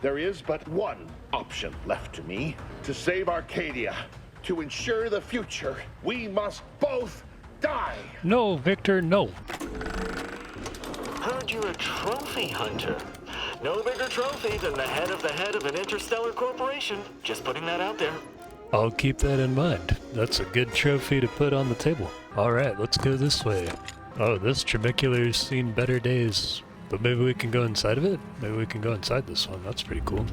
There is but one option left to me. To save Arcadia, to ensure the future, we must both die. No, Victor, no. Heard you're a trophy hunter. No bigger trophy than the head of an interstellar corporation. Just putting that out there. I'll keep that in mind. That's a good trophy to put on the table. Alright, let's go this way. Oh, this tramicular's seen better days. But maybe we can go inside of it? Maybe we can go inside this one. That's pretty cool.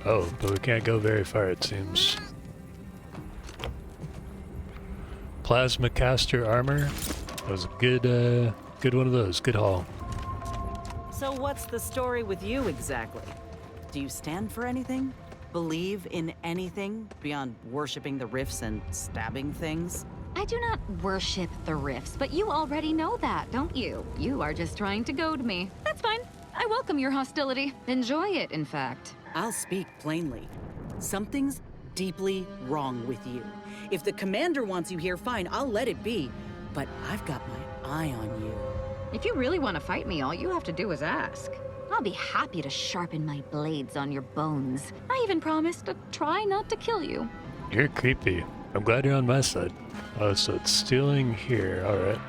Oh, but we can't go very far, it seems. Plasma caster armor. That was a good one of those. Good haul. So what's the story with you exactly? Do you stand for anything? Believe in anything beyond worshipping the rifts and stabbing things? I do not worship the rifts, but you already know that, don't you? You are just trying to goad me. That's fine. I welcome your hostility. Enjoy it, in fact. I'll speak plainly. Something's deeply wrong with you. If the commander wants you here, fine, I'll let it be. But I've got my eye on you. If you really want to fight me, all you have to do is ask. I'll be happy to sharpen my blades on your bones. I even promise to try not to kill you. You're creepy. I'm glad you're on my side. Oh, so it's stealing here. Alright.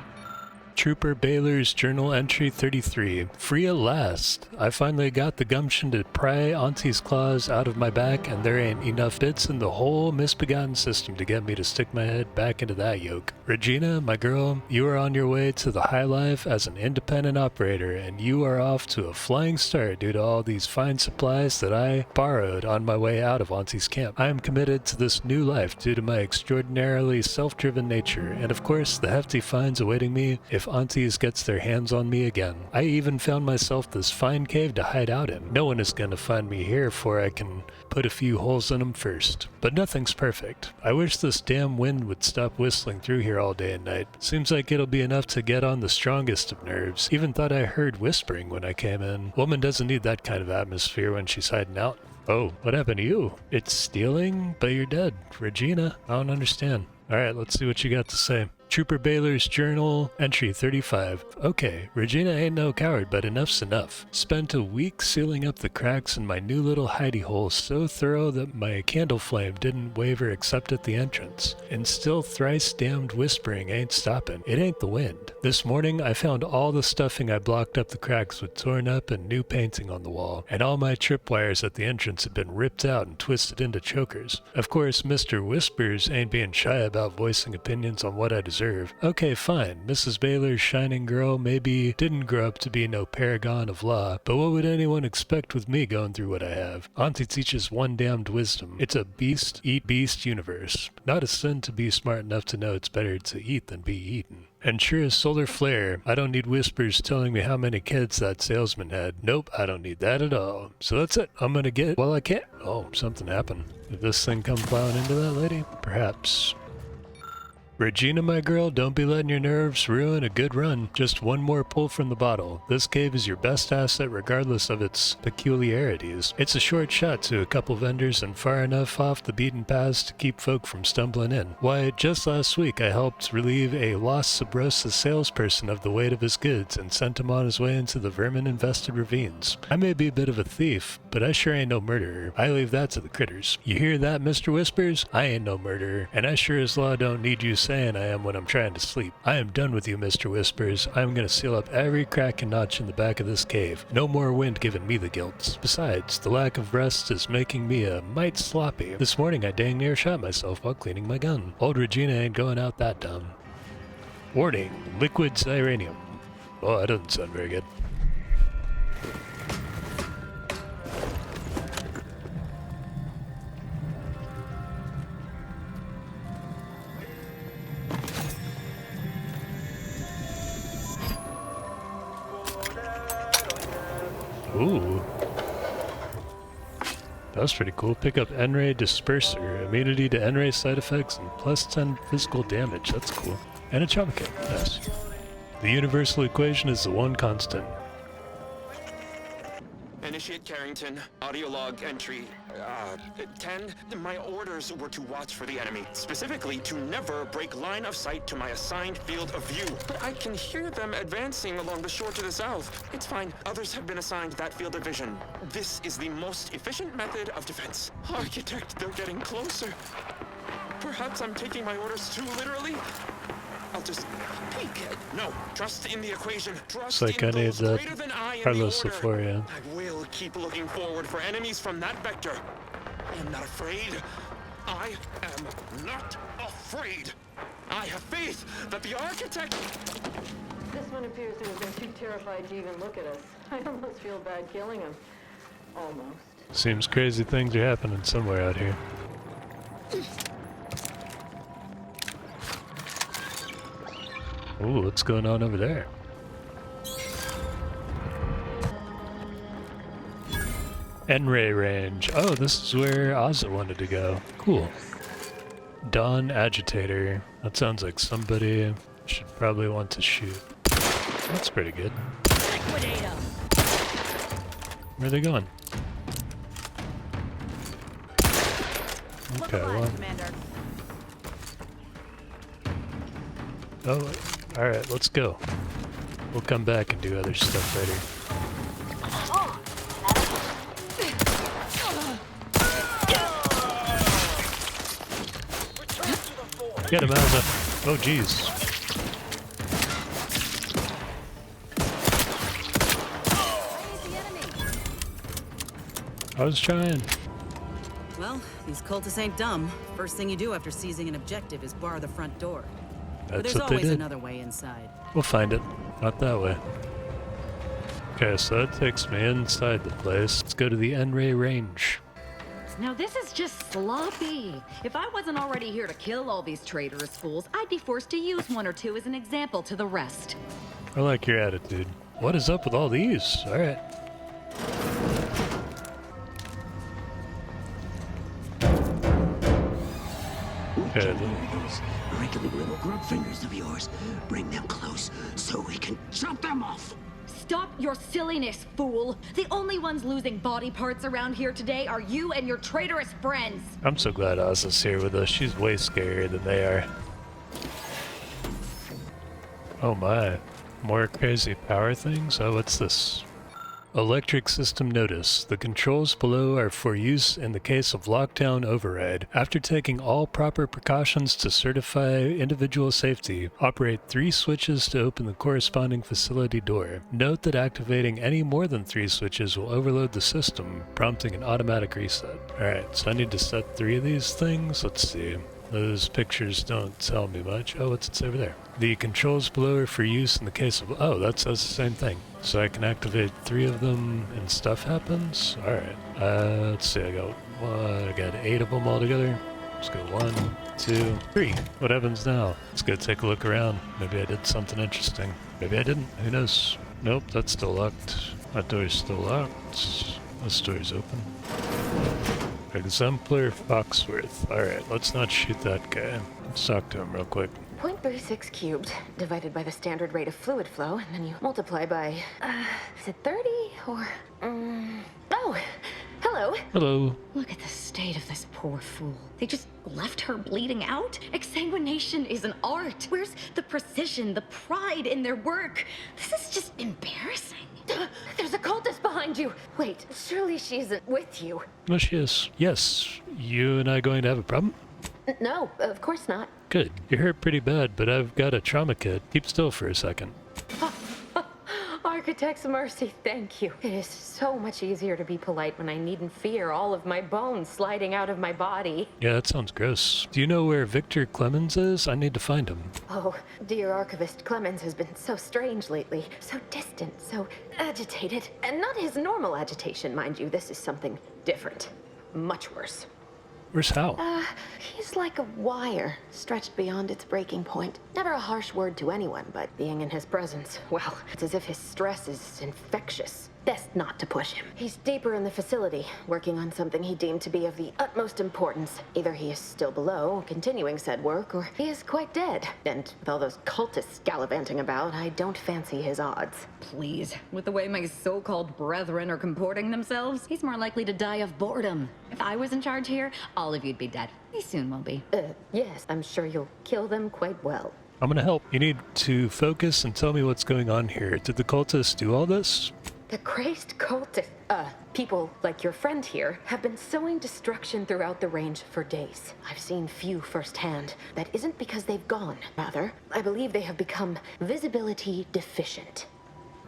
Trooper Baylor's Journal Entry 33. Free at last. I finally got the gumption to pry Auntie's claws out of my back, and there ain't enough bits in the whole misbegotten system to get me to stick my head back into that yoke. Regina, my girl, you are on your way to the high life as an independent operator, and you are off to a flying start due to all these fine supplies that I borrowed on my way out of Auntie's camp. I am committed to this new life due to my extraordinarily self-driven nature, and of course the hefty fines awaiting me if Aunties gets their hands on me again. I even found myself this fine cave to hide out in. No one is gonna find me here before I can put a few holes in them first. But nothing's perfect. I wish this damn wind would stop whistling through here all day and night. Seems like it'll be enough to get on the strongest of nerves. Even thought I heard whispering when I came in. Woman doesn't need that kind of atmosphere when she's hiding out. Oh, what happened to you? It's stealing, but you're dead. Regina, I don't understand. Alright, let's see what you got to say. Trooper Baylor's Journal, Entry 35. Okay, Regina ain't no coward, but enough's enough. Spent a week sealing up the cracks in my new little hidey hole so thorough that my candle flame didn't waver except at the entrance. And still thrice damned whispering ain't stopping. It ain't the wind. This morning I found all the stuffing I blocked up the cracks with torn up and new painting on the wall, and all my tripwires at the entrance had been ripped out and twisted into chokers. Of course, Mr. Whispers ain't being shy about voicing opinions on what I deserve. Okay, fine. Mrs. Baylor's shining girl maybe didn't grow up to be no paragon of law, but what would anyone expect with me going through what I have? Auntie teaches one damned wisdom. It's a beast, eat beast universe. Not a sin to be smart enough to know it's better to eat than be eaten. And sure as solar flare, I don't need whispers telling me how many kids that salesman had. Nope, I don't need that at all. So that's it. I'm gonna get, well, I can't. Oh, something happened. Did this thing come plowing into that lady? Perhaps. Regina, my girl, don't be letting your nerves ruin a good run. Just one more pull from the bottle. This cave is your best asset regardless of its peculiarities. It's a short shot to a couple vendors and far enough off the beaten paths to keep folk from stumbling in. Why, just last week I helped relieve a lost Sabrosa salesperson of the weight of his goods and sent him on his way into the vermin-infested ravines. I may be a bit of a thief, but I sure ain't no murderer. I leave that to the critters. You hear that, Mr. Whispers? I ain't no murderer, and I sure as law don't need you saying I am when I'm trying to sleep. I am done with you, Mr. Whispers. I'm gonna seal up every crack and notch in the back of this cave. No more wind giving me the guilt. Besides, the lack of rest is making me a mite sloppy. This morning I dang near shot myself while cleaning my gun. Old Regina ain't going out that dumb. Warning, liquid xyranium. Oh, that doesn't sound very good. Ooh. That was pretty cool. Pick up N-Ray Disperser. Immunity to N-Ray side effects and plus 10 physical damage. That's cool. And a trauma kit. Nice. The universal equation is the one constant. Initiate Kerrington. Audio log entry 10. My orders were to watch for the enemy. Specifically, to never break line of sight to my assigned field of view. But I can hear them advancing along the shore to the south. It's fine. Others have been assigned that field of vision. This is the most efficient method of defense. Architect, they're getting closer. Perhaps I'm taking my orders too literally. I'll just peek. No, trust in the equation. Trust Like I in need those that greater than I in Carlos the order. Sephora. I will keep looking forward for enemies from that vector. I am not afraid. I am not afraid. I have faith that the architect... This one appears to have been too terrified to even look at us. I almost feel bad killing him. Almost. Seems crazy things are happening somewhere out here. Ooh, what's going on over there? N-ray range. Oh, this is where Ozza wanted to go. Cool. Dawn Agitator. That sounds like somebody I should probably want to shoot. That's pretty good. Where are they going? Okay, well. Oh, alright, let's go. We'll come back and do other stuff later. Get him, Alza. Oh, jeez. I was trying. Well, these cultists ain't dumb. First thing you do after seizing an objective is bar the front door. But That's there's what they always did. another way inside. We'll find it. Not that way. Okay, so that takes me inside the place. Let's go to the N-ray range. Now this is just sloppy. If I wasn't already here to kill all these traitorous fools, I'd be forced to use one or two as an example to the rest. I like your attitude. What is up with all these? Alright. Okay. Those wriggly little grub fingers of yours. Bring them close so we can chop them off. Stop your silliness, fool! The only ones losing body parts around here today are you and your traitorous friends! I'm so glad Ozza's here with us. She's way scarier than they are. Oh my. More crazy power things? Oh, what's this? Electric system notice. The controls below are for use in the case of lockdown override. After taking all proper precautions to certify individual safety, operate 3 switches to open the corresponding facility door. Note that activating any more than 3 switches will overload the system, prompting an automatic reset. Alright, so I need to set 3 of these things. Let's see. Those pictures don't tell me much. Oh, what's it over there? The controls below are for use in the case of... Oh, that says the same thing. So I can activate 3 of them and stuff happens? Alright. Let's see, I got 8 of them all together. Let's go 1, 2, 3. What happens now? Let's go take a look around. Maybe I did something interesting. Maybe I didn't. Who knows? Nope, that's still locked. That door's still locked. This door's open. Exemplar Foxworth. Alright, let's not shoot that guy. Let's talk to him real quick. 0.36 cubed divided by the standard rate of fluid flow, and then you multiply by, is it 30 or, oh, hello. Hello. Look at the state of this poor fool. They just left her bleeding out? Exsanguination is an art. Where's the precision, the pride in their work? This is just embarrassing. There's a cultist behind you. Wait, surely she isn't with you. No, she is. Yes. You and I going to have a problem? No, of course not. Good. You're hurt pretty bad, but I've got a trauma kit. Keep still for a second. Architect's mercy, thank you. It is so much easier to be polite when I needn't fear all of my bones sliding out of my body. Yeah, that sounds gross. Do you know where Victor Clemens is? I need to find him. Oh, dear Archivist Clemens has been so strange lately. So distant, so agitated. And not his normal agitation, mind you. This is something different. Much worse. Where's Hal? He's like a wire, stretched beyond its breaking point. Never a harsh word to anyone, but being in his presence, well, it's as if his stress is infectious. best not to push him. He's deeper in the facility, working on something he deemed to be of the utmost importance. Either he is still below, continuing said work, or he is quite dead. And with all those cultists gallivanting about, I don't fancy his odds. Please, with the way my so-called brethren are comporting themselves, he's more likely to die of boredom. If I was in charge here, all of you'd be dead. He soon will be. Yes, I'm sure you'll kill them quite well. I'm gonna help. You need to focus and tell me what's going on here. Did the cultists do all this? The crazed cultists, people like your friend here, have been sowing destruction throughout the range for days. I've seen few firsthand. That isn't because they've gone. Rather, I believe they have become visibility deficient.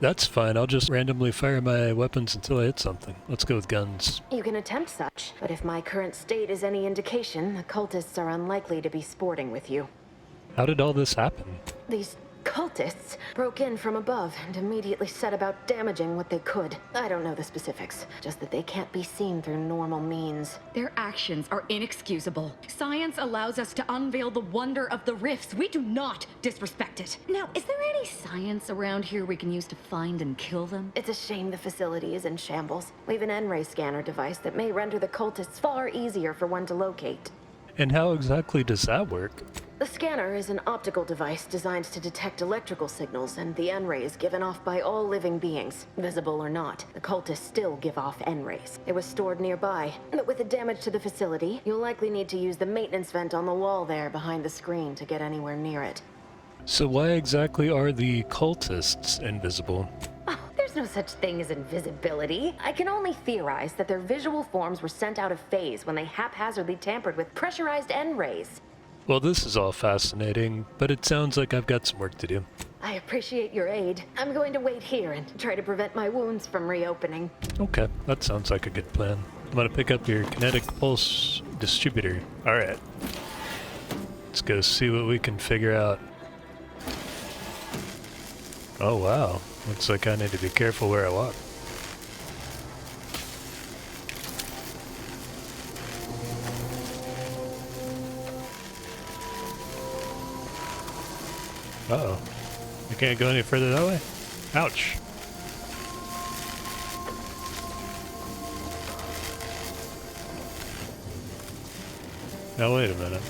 That's fine. I'll just randomly fire my weapons until I hit something. Let's go with guns. You can attempt such, but if my current state is any indication, the cultists are unlikely to be sporting with you. How did all this happen? These cultists broke in from above and immediately set about damaging what they could. I don't know the specifics, just that they can't be seen through normal means. Their actions are inexcusable. Science allows us to unveil the wonder of the rifts. We do not disrespect it. Now, is there any science around here we can use to find and kill them? It's a shame the facility is in shambles. We have an N-ray scanner device that may render the cultists far easier for one to locate. And how exactly does that work? The scanner is an optical device designed to detect electrical signals, and the N-rays given off by all living beings. Visible or not, the cultists still give off N-rays. It was stored nearby, but with the damage to the facility, you'll likely need to use the maintenance vent on the wall there behind the screen to get anywhere near it. So why exactly are the cultists invisible? Oh, there's no such thing as invisibility. I can only theorize that their visual forms were sent out of phase when they haphazardly tampered with pressurized N-rays. Well, this is all fascinating, but it sounds like I've got some work to do. I appreciate your aid. I'm going to wait here and try to prevent my wounds from reopening. Okay, that sounds like a good plan. I'm gonna pick up your kinetic pulse distributor. Alright. Let's go see what we can figure out. Oh wow, looks like I need to be careful where I walk. Uh-oh. I can't go any further that way? Ouch. Now wait a minute.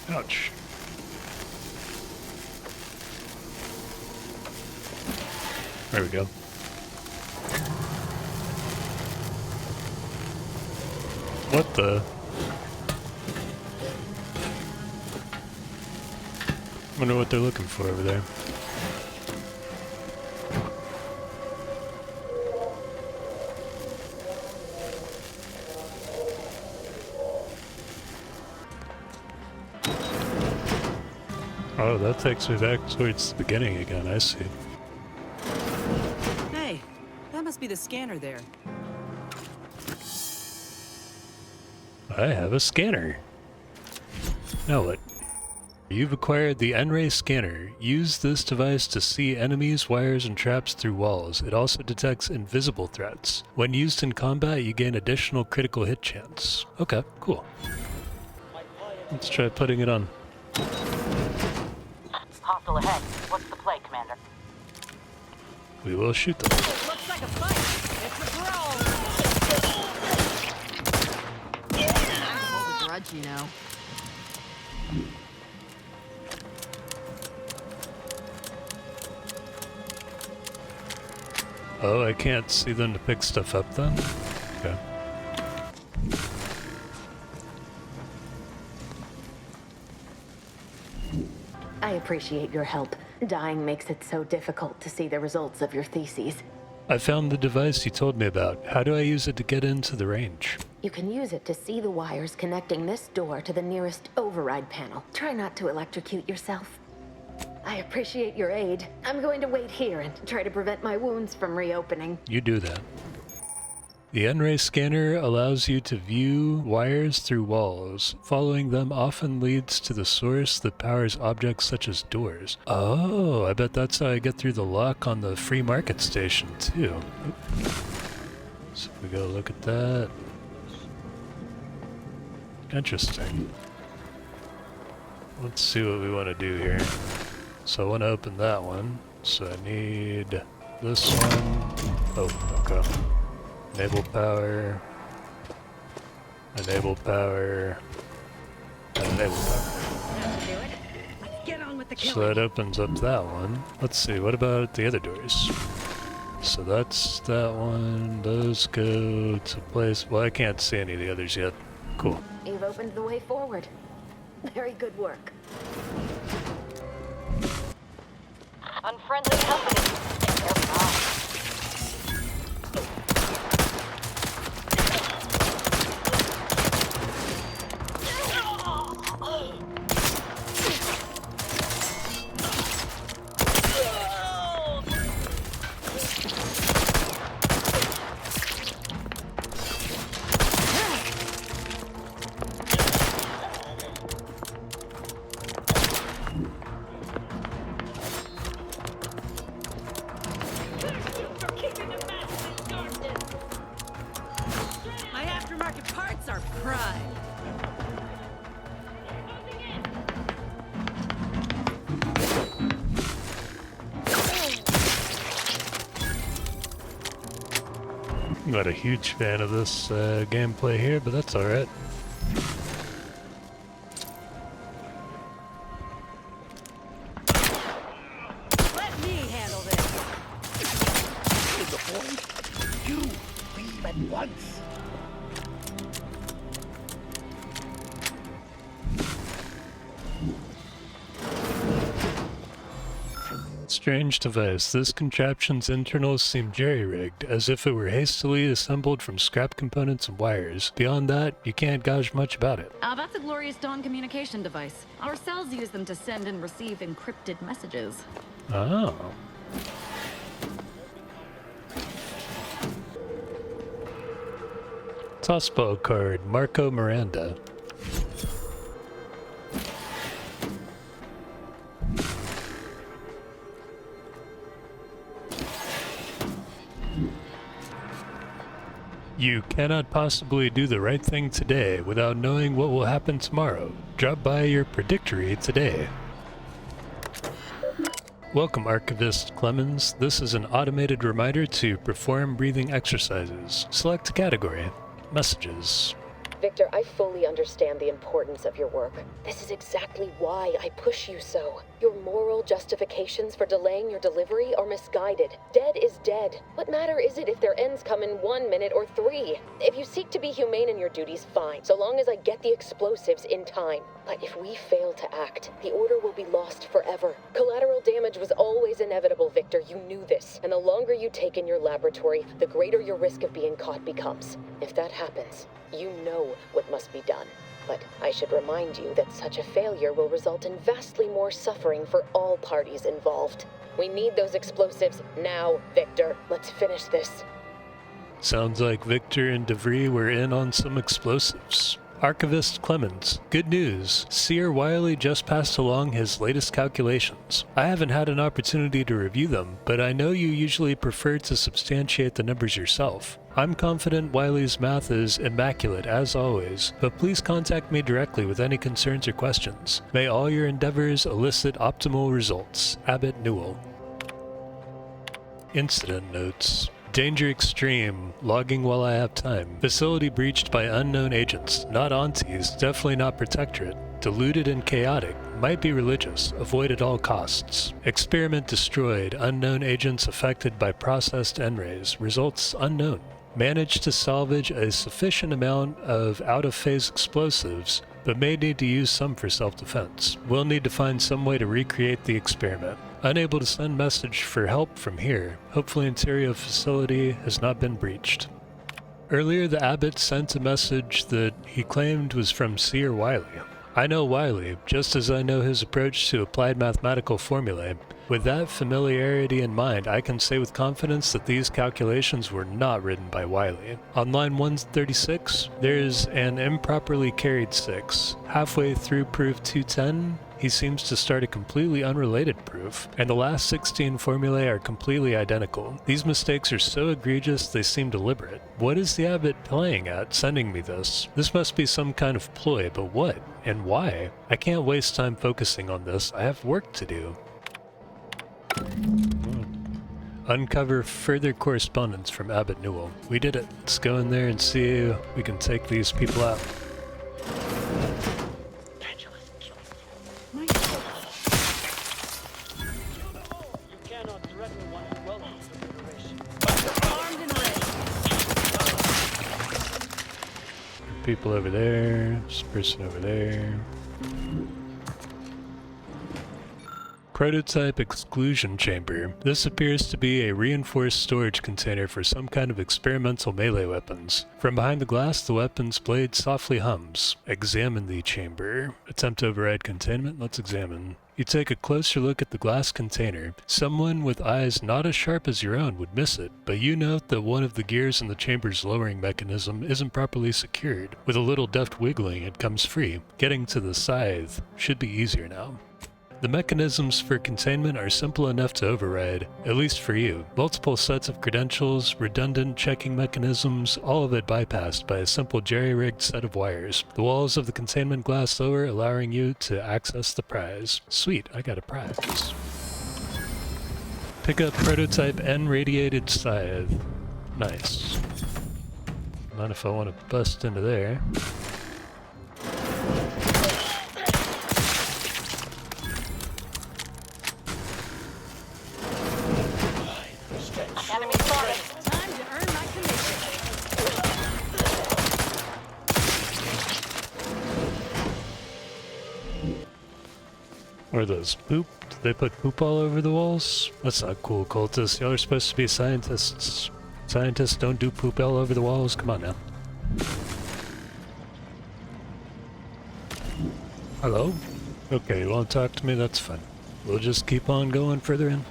Ouch. There we go. What the? Wonder what they're looking for over there. Oh, that takes me back towards the beginning again, I see. Hey, that must be the scanner there. I have a scanner. Now what? You've acquired the N-ray scanner. Use this device to see enemies, wires, and traps through walls. It also detects invisible threats. When used in combat, you gain additional critical hit chance. Okay, cool. Let's try putting it on. Hostile ahead. What's the play, Commander? We will shoot them. Looks like a fight. It's a brawl. I hold a grudge, you know. Oh, I can't see them to pick stuff up then? Okay. I appreciate your help. Dying makes it so difficult to see the results of your theses. I found the device you told me about. How do I use it to get into the range? You can use it to see the wires connecting this door to the nearest override panel. Try not to electrocute yourself. I appreciate your aid. I'm going to wait here and try to prevent my wounds from reopening. You do that. The N-ray scanner allows you to view wires through walls. Following them often leads to the source that powers objects such as doors. Oh, I bet that's how I get through the lock on the free market station too. Oop. So we go look at that. Interesting. Let's see what we want to do here. So I want to open that one. So I need this one. Oh, okay. Enable power. Enable power. And enable power. So that opens up that one. Let's see, what about the other doors? So that's that one. Those go to place. Well, I can't see any of the others yet. Cool. You've opened the way forward. Very good work. Unfriendly company. They're fine. I'm not a huge fan of this gameplay here, but that's alright. Let me handle this. To the point, you leave at once. Strange device. This contraption's internals seem jerry-rigged, as if it were hastily assembled from scrap components and wires. Beyond that, you can't gauge much about it. That's a Glorious Dawn communication device. Our cells use them to send and receive encrypted messages. Oh. Tossball card, Marco Miranda. You cannot possibly do the right thing today without knowing what will happen tomorrow. Drop by your predictory today. Welcome, Archivist Clemens. This is an automated reminder to perform breathing exercises. Select a category. Messages. Victor, I fully understand the importance of your work. This is exactly why I push you so. Your moral justifications for delaying your delivery are misguided. Dead is dead. What matter is it if their ends come in 1 minute or 3? If you seek to be humane in your duties, fine, so long as I get the explosives in time. But if we fail to act, the order will be lost forever. Collateral damage was always inevitable, Victor. You knew this. And the longer you take in your laboratory, the greater your risk of being caught becomes. If that happens, you know what must be done. But I should remind you that such a failure will result in vastly more suffering for all parties involved. We need those explosives now, Victor. Let's finish this. Sounds like Victor and DeVries were in on some explosives. Archivist Clemens. Good news. Seer Wiley just passed along his latest calculations. I haven't had an opportunity to review them, but I know you usually prefer to substantiate the numbers yourself. I'm confident Wiley's math is immaculate as always, but please contact me directly with any concerns or questions. May all your endeavors elicit optimal results. Abbot, Newell. Incident notes. Danger extreme. Logging while I have time. Facility breached by unknown agents. Not aunties, definitely not protectorate. Deluded and chaotic. Might be religious. Avoid at all costs. Experiment destroyed. Unknown agents affected by processed N-rays. Results unknown. Managed to salvage a sufficient amount of out-of-phase explosives, but may need to use some for self-defense. We'll need to find some way to recreate the experiment. Unable to send message for help from here. Hopefully interior facility has not been breached. Earlier the Abbot sent a message that he claimed was from Seer Wiley. I know Wiley, just as I know his approach to applied mathematical formulae. With that familiarity in mind, I can say with confidence that these calculations were not written by Wiley. On line 136, there's an improperly carried 6. Halfway through proof 210, he seems to start a completely unrelated proof, and the last 16 formulae are completely identical. These mistakes are so egregious they seem deliberate. What is the Abbot playing at, sending me this? This must be some kind of ploy, but what? And why? I can't waste time focusing on this. I have work to do. Uncover further correspondence from Abbot Newell. We did it. Let's go in there and see if we can take these people out. People over there, this person over there. Prototype exclusion chamber. This appears to be a reinforced storage container for some kind of experimental melee weapons. From behind the glass, the weapon's blade softly hums. Examine the chamber. Attempt to override containment. Let's examine. You take a closer look at the glass container. Someone with eyes not as sharp as your own would miss it, but you note that one of the gears in the chamber's lowering mechanism isn't properly secured. With a little deft wiggling, it comes free. Getting to the scythe should be easier now. The mechanisms for containment are simple enough to override, at least for you. Multiple sets of credentials, redundant checking mechanisms, all of it bypassed by a simple jerry-rigged set of wires. The walls of the containment glass lower, allowing you to access the prize. Sweet, I got a prize. Pick up prototype N-radiated scythe. Nice. Not if I want to bust into there. What are those? Poop? Did they put poop all over the walls? That's not cool, cultists. Y'all are supposed to be scientists. Scientists don't do poop all over the walls. Come on now. Hello? Okay, you want to talk to me? That's fine. We'll just keep on going further in.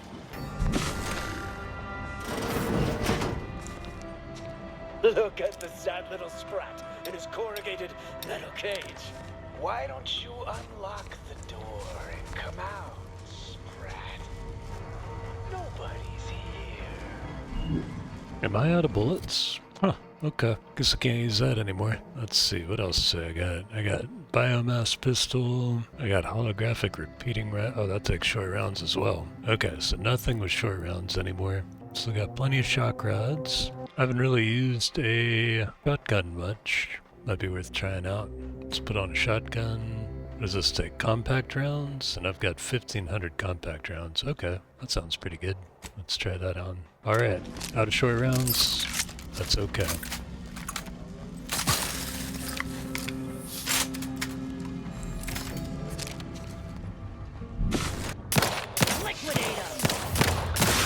Look at the sad little sprat in his corrugated metal cage. Why don't you unlock the door and come out, sprat? Nobody's here. Am I out of bullets? Huh, okay. Guess I can't use that anymore. Let's see, what else do I got? I got biomass pistol. I got holographic repeating oh, that takes short rounds as well. Okay, so nothing with short rounds anymore. Still got plenty of shock rods. I haven't really used a shotgun much. Might be worth trying out. Let's put on a shotgun. What does this take? Compact rounds? And I've got 1,500 compact rounds. Okay, that sounds pretty good. Let's try that on. Alright, out of short rounds. That's okay.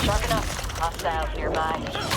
Shark enough. Hostiles nearby.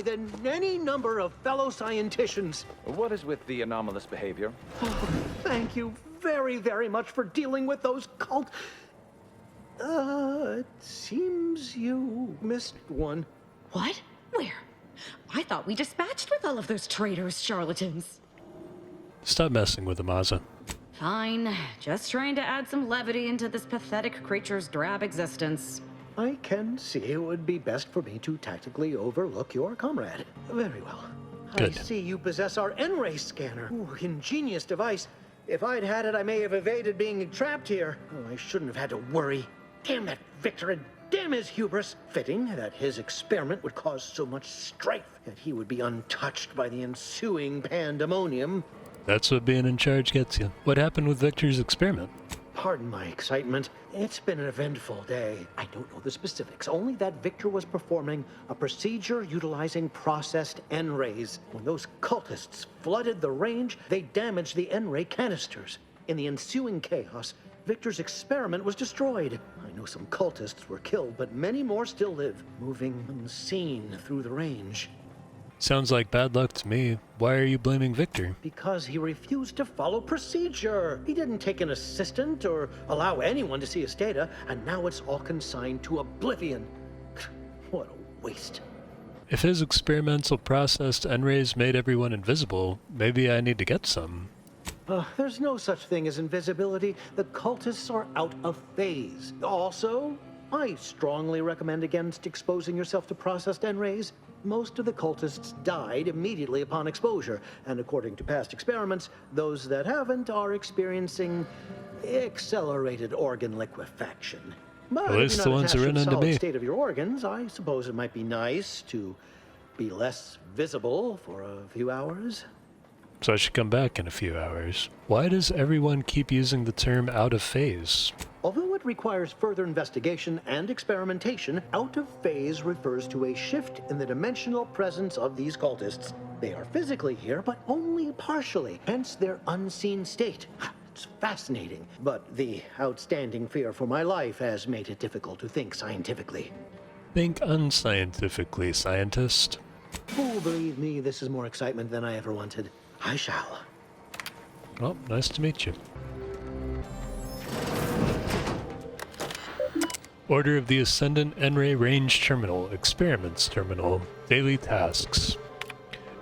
Than any number of fellow scienticians. What is with the anomalous behavior? Oh, thank you very, very much for dealing with those cult... it seems you missed one. What? Where? I thought we dispatched with all of those traitors, charlatans. Stop messing with them, Aza. Fine. Just trying to add some levity into this pathetic creature's drab existence. I can see it would be best for me to tactically overlook your comrade. Very well. Good. I see you possess our N-ray scanner. Ooh, ingenious device. If I'd had it, I may have evaded being trapped here. Oh, I shouldn't have had to worry. Damn that Victor and damn his hubris. Fitting that his experiment would cause so much strife that he would be untouched by the ensuing pandemonium. That's what being in charge gets you. What happened with Victor's experiment? Pardon my excitement. It's been an eventful day. I don't know the specifics, only that Victor was performing a procedure utilizing processed N-rays. When those cultists flooded the range, they damaged the N-ray canisters. In the ensuing chaos, Victor's experiment was destroyed. I know some cultists were killed, but many more still live, moving unseen through the range. Sounds like bad luck to me. Why are you blaming Victor? Because he refused to follow procedure. He didn't take an assistant or allow anyone to see his data, and now it's all consigned to oblivion. What a waste. If his experimental processed N-rays made everyone invisible, maybe I need to get some. There's no such thing as invisibility. The cultists are out of phase. Also, I strongly recommend against exposing yourself to processed N-rays. Most of the cultists died immediately upon exposure, and according to past experiments, those that haven't are experiencing accelerated organ liquefaction. But At least the ones who run into me. State of your organs, I suppose it might be nice to be less visible for a few hours. So I should come back in a few hours. Why does everyone keep using the term out of phase? Although it requires further investigation and experimentation, out of phase refers to a shift in the dimensional presence of these cultists. They are physically here, but only partially, hence their unseen state. It's fascinating, but the outstanding fear for my life has made it difficult to think scientifically. Think unscientifically, scientist. Oh, believe me, this is more excitement than I ever wanted. I shall. Well, nice to meet you. Order of the Ascendant N-ray Range Terminal, Experiments Terminal, Daily Tasks.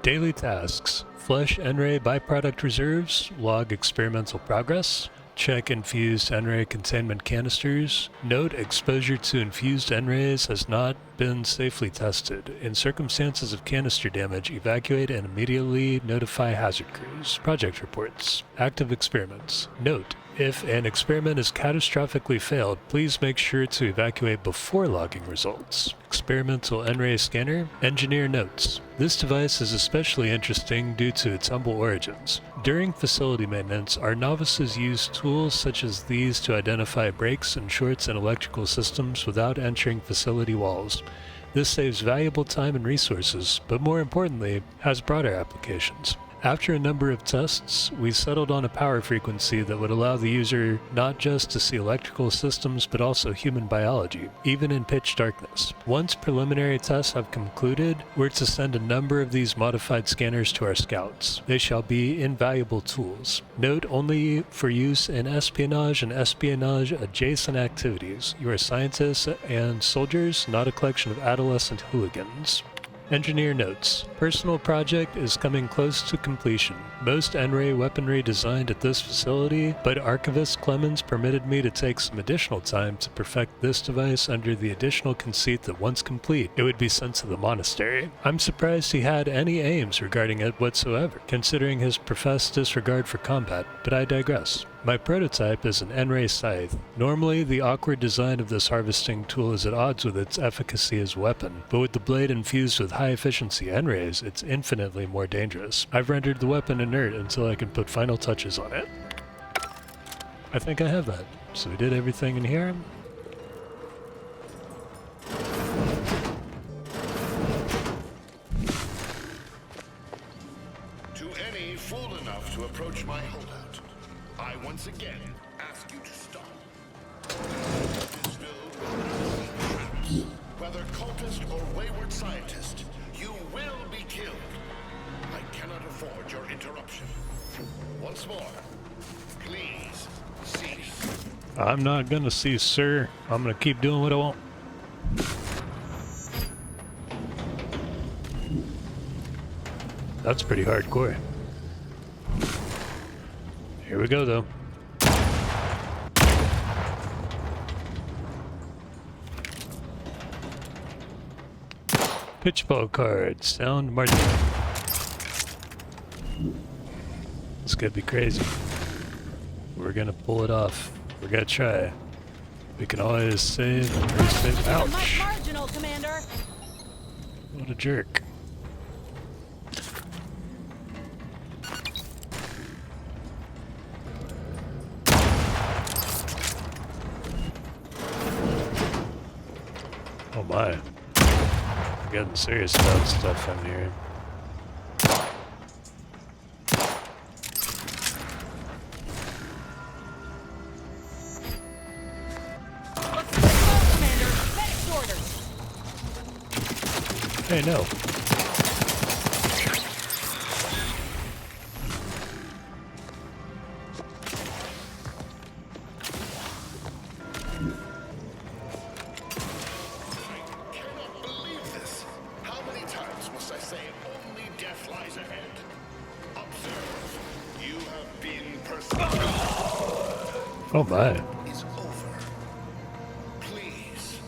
Daily Tasks. Flush N-ray byproduct reserves, log experimental progress, check infused N-ray containment canisters, note exposure to infused N-rays has not been safely tested. In circumstances of canister damage, evacuate and immediately notify hazard crews. Project reports. Active experiments. Note, if an experiment is catastrophically failed, please make sure to evacuate before logging results. Experimental N-ray scanner. Engineer notes. This device is especially interesting due to its humble origins. During facility maintenance, our novices use tools such as these to identify breaks and shorts in electrical systems without entering facility walls. This saves valuable time and resources, but more importantly, has broader applications. After a number of tests, we settled on a power frequency that would allow the user not just to see electrical systems, but also human biology, even in pitch darkness. Once preliminary tests have concluded, we're to send a number of these modified scanners to our scouts. They shall be invaluable tools. Note only for use in espionage and espionage-adjacent activities. You are scientists and soldiers, not a collection of adolescent hooligans. Engineer notes. Personal project is coming close to completion. Most N-ray weaponry designed at this facility, but Archivist Clemens permitted me to take some additional time to perfect this device under the additional conceit that once complete, it would be sent to the monastery. I'm surprised he had any aims regarding it whatsoever, considering his professed disregard for combat, but I digress. My prototype is an N-ray scythe. Normally, the awkward design of this harvesting tool is at odds with its efficacy as a weapon, but with the blade infused with high-efficiency N-rays, it's infinitely more dangerous. I've rendered the weapon inert until I can put final touches on it. I think I have that. So we did everything in here. To any fool enough to approach my hideout, I once again ask you to stop. Whether cultist or wayward scientist, you will be killed. I cannot afford your interruption. Once more, please cease. I'm not gonna cease, sir. I'm gonna keep doing what I want. That's pretty hardcore. Here we go, though. Pitchball card, sound marching. This could be crazy. We're gonna pull it off. We're gonna try. We can always save and resave. Ouch! Marginal, Commander. What a jerk. Oh my. I'm getting serious about stuff in here. Hey, no. Cannot believe this. How many times Oh my. Is over. Please.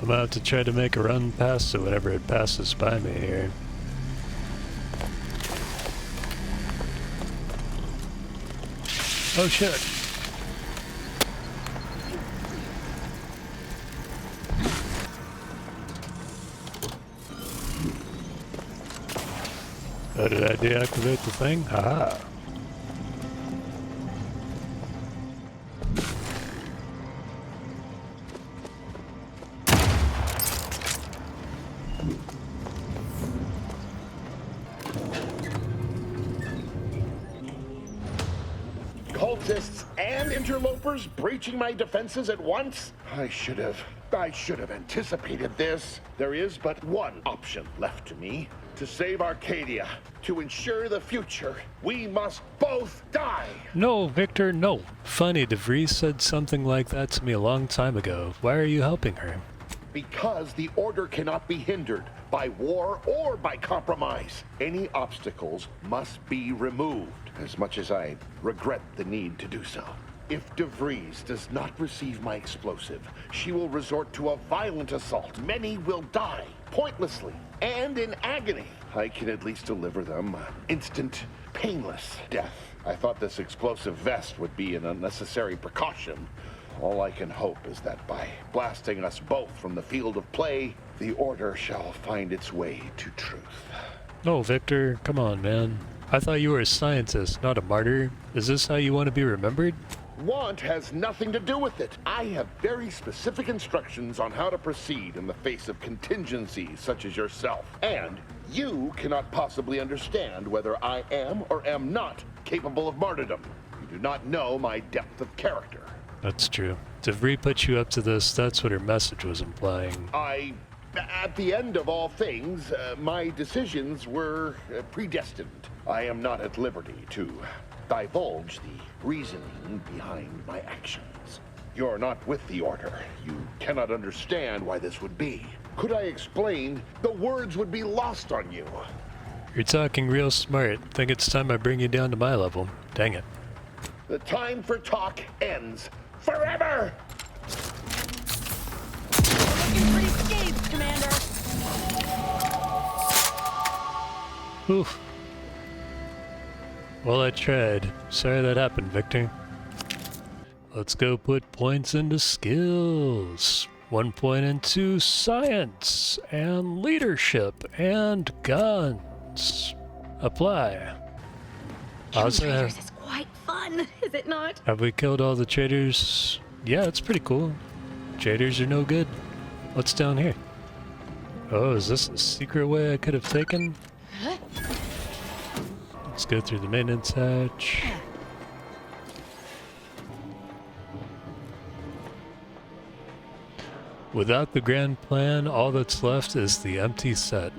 I'm about to try to make a run past it whenever it passes by me here. Oh shit. Oh, did I deactivate the thing? Haha. Cultists and interlopers breaching my defenses at once? I should have anticipated this. There is but one option left to me. To save Arcadia, to ensure the future, we must both die. No, Victor, no. Funny, DeVries said something like that to me a long time ago. Why are you helping her? Because the Order cannot be hindered by war or by compromise. Any obstacles must be removed, as much as I regret the need to do so. If DeVries does not receive my explosive, she will resort to a violent assault. Many will die, pointlessly, and in agony. I can at least deliver them instant, painless death. I thought this explosive vest would be an unnecessary precaution. All I can hope is that by blasting us both from the field of play, the Order shall find its way to truth. No, Victor, come on, man. I thought you were a scientist, not a martyr. Is this how you want to be remembered? Want has nothing to do with it. I have very specific instructions on how to proceed in the face of contingencies such as yourself. And you cannot possibly understand whether I am or am not capable of martyrdom. You do not know my depth of character. That's true. DeVries put you up to this, that's what her message was implying. At the end of all things, my decisions were predestined. I am not at liberty to divulge the reasoning behind my actions. You're not with the Order. You cannot understand why this would be. Could I explain, the words would be lost on you. You're talking real smart. Think it's time I bring you down to my level. Dang it. The time for talk ends forever! Looking pretty scathed, Commander. Oof. Well, I tried. Sorry that happened, Victor. Let's go put points into skills. 1 point into science and leadership and guns. Apply. Traitors is quite fun, is it not? Have we killed all the traitors? Yeah, it's pretty cool. Traitors are no good. What's down here? Oh, is this a secret way I could have taken? Huh? Let's go through the maintenance hatch. Without the grand plan, all that's left is the empty set.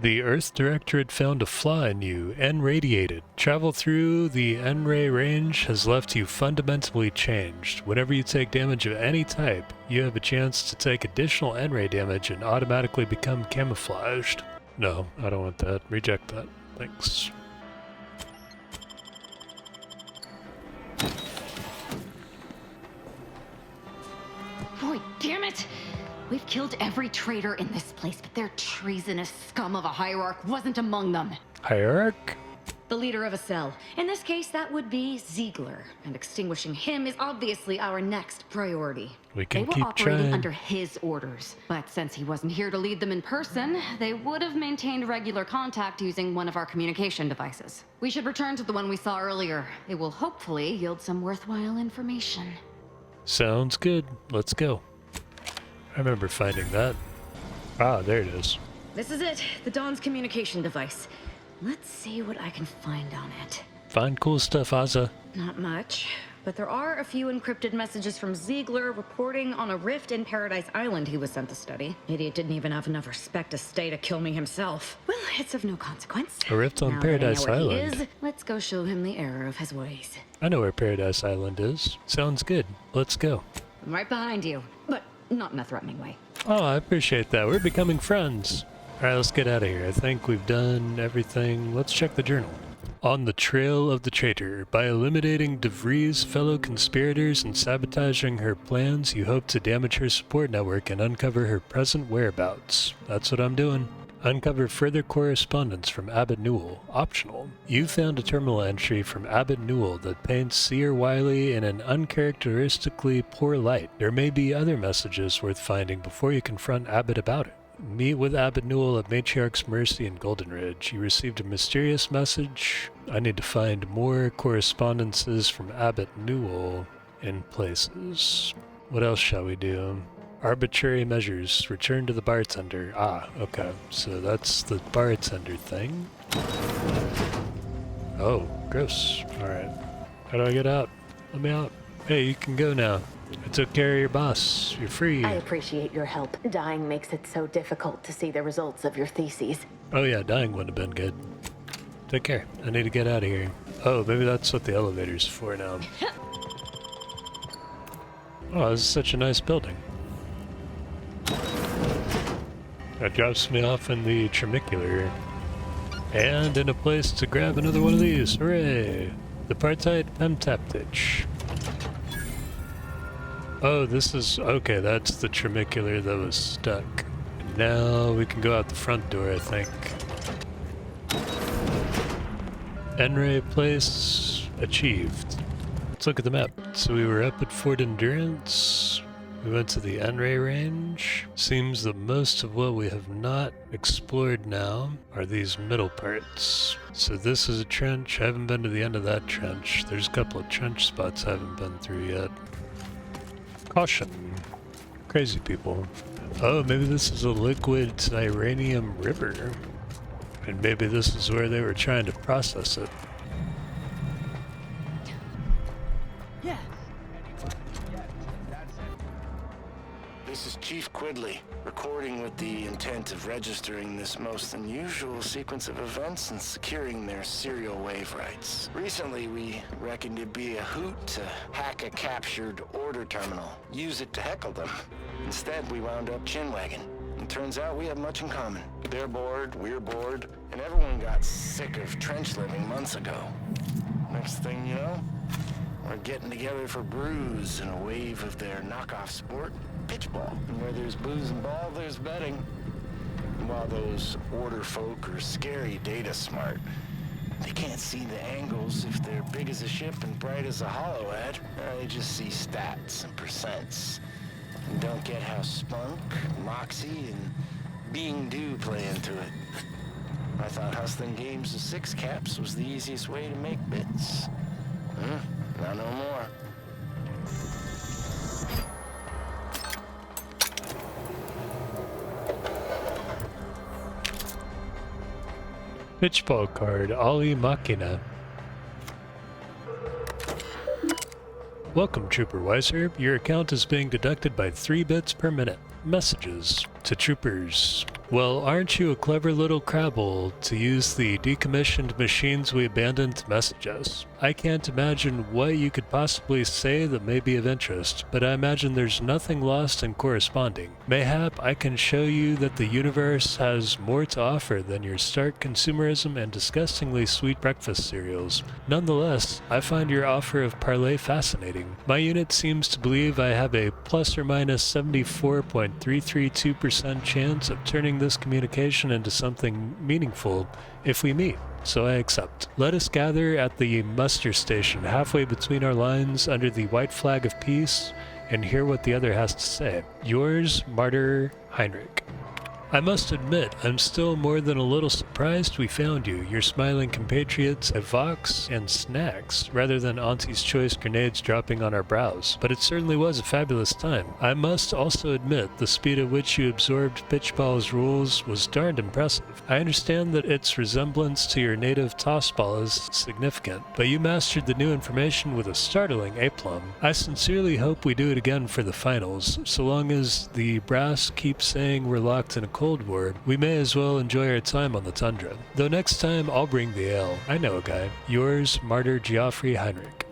The Earth Directorate found a flaw in you, N-radiated. Travel through the N-ray range has left you fundamentally changed. Whenever you take damage of any type, you have a chance to take additional N-ray damage and automatically become camouflaged. No, I don't want that. Reject that. Thanks. Boy, damn it! We've killed every traitor in this place, but their treasonous scum of a hierarch wasn't among them. Hierarch? The leader of a cell. In this case, that would be Ziegler, and extinguishing him is obviously our next priority. We can They were keep operating trying. under his orders, but since he wasn't here to lead them in person, they would have maintained regular contact using one of our communication devices. We should return to the one we saw earlier. It will hopefully yield some worthwhile information. Sounds good. Let's go. I remember finding that. Ah, there it is. This is it, the Dawn's communication device. Let's see what I can find on it. Find cool stuff, Ozza. Not much, but there are a few encrypted messages from Ziegler reporting on a rift in Paradise Island he was sent to study. Idiot didn't even have enough respect to stay to kill me himself. Well, it's of no consequence. A rift on Now that I know Paradise where he Island. is, let's go show him the error of his ways. I know where Paradise Island is. Sounds good. Let's go. I'm right behind you, but not in a threatening way. Oh, I appreciate that. We're becoming friends. Alright, let's get out of here. I think we've done everything. Let's check the journal. On the trail of the traitor, by eliminating DeVries' fellow conspirators and sabotaging her plans, you hope to damage her support network and uncover her present whereabouts. That's what I'm doing. Uncover further correspondence from Abbot Newell. Optional. You found a terminal entry from Abbot Newell that paints Seer Wiley in an uncharacteristically poor light. There may be other messages worth finding before you confront Abbot about it. Meet with Abbot Newell at Matriarch's Mercy in Golden Ridge. You received a mysterious message. I need to find more correspondences from Abbot Newell in places. What else shall we do? Arbitrary measures. Return to the bartender. Ah, okay. So that's the bartender thing. Oh, gross. Alright. How do I get out? Let me out. Hey, you can go now. I took care of your boss. You're free. I appreciate your help. Dying makes it so difficult to see the results of your theses. Oh yeah, dying wouldn't have been good. Take care. I need to get out of here. Oh, maybe that's what the elevator's for now. Oh, this is such a nice building. That drops me off in the tramicular. And in a place to grab another one of these. Hooray! The Partite Pentaptich. Oh, this is... okay, that's the tramicular that was stuck. And now we can go out the front door, I think. N-Ray Place achieved. Let's look at the map. So we were up at Fort Endurance. We went to the N-Ray range. Seems that most of what we have not explored now are these middle parts. So this is a trench. I haven't been to the end of that trench. There's a couple of trench spots I haven't been through yet. Caution. Crazy people. Oh, maybe this is a liquid uranium river. And maybe this is where they were trying to process it. Yeah. This is Chief Quidley, recording with the intent of registering this most unusual sequence of events and securing their serial wave rights. Recently, we reckoned it'd be a hoot to hack a captured order terminal, use it to heckle them. Instead, we wound up chinwagging. And turns out we have much in common. They're bored, we're bored, and everyone got sick of trench living months ago. Next thing you know, we're getting together for brews in a wave of their knockoff sport, Pitchball. And where there's booze and ball, there's betting. And while those order folk are scary data smart, they can't see the angles if they're big as a ship and bright as a hollow ad. They just see stats and percents. And don't get how spunk, moxie, and being due play into it. I thought hustling games with six caps was the easiest way to make bits. Not no more. Pitchball card, Olli Machina. Welcome, Trooper Weiser. Your account is being deducted by 3 bits per minute. Messages to troopers. Well, aren't you a clever little crabble to use the decommissioned machines we abandoned to message us? I can't imagine what you could possibly say that may be of interest, but I imagine there's nothing lost in corresponding. Mayhap I can show you that the universe has more to offer than your stark consumerism and disgustingly sweet breakfast cereals. Nonetheless, I find your offer of parley fascinating. My unit seems to believe I have a plus or minus 74.332% chance of turning this communication into something meaningful if we meet, so I accept. Let us gather at the muster station halfway between our lines under the white flag of peace and hear what the other has to say. Yours, Martyr Heinrich. I must admit, I'm still more than a little surprised we found you, your smiling compatriots at Vox and snacks, rather than Auntie's choice grenades dropping on our brows. But it certainly was a fabulous time. I must also admit, the speed at which you absorbed Pitchball's rules was darned impressive. I understand that its resemblance to your native Tossball is significant, but you mastered the new information with a startling aplomb. I sincerely hope we do it again for the finals. So long as the brass keeps saying we're locked in a Cold War, we may as well enjoy our time on the tundra. Though next time I'll bring the ale. I know a guy. Yours, Martyr Geoffrey Heinrich.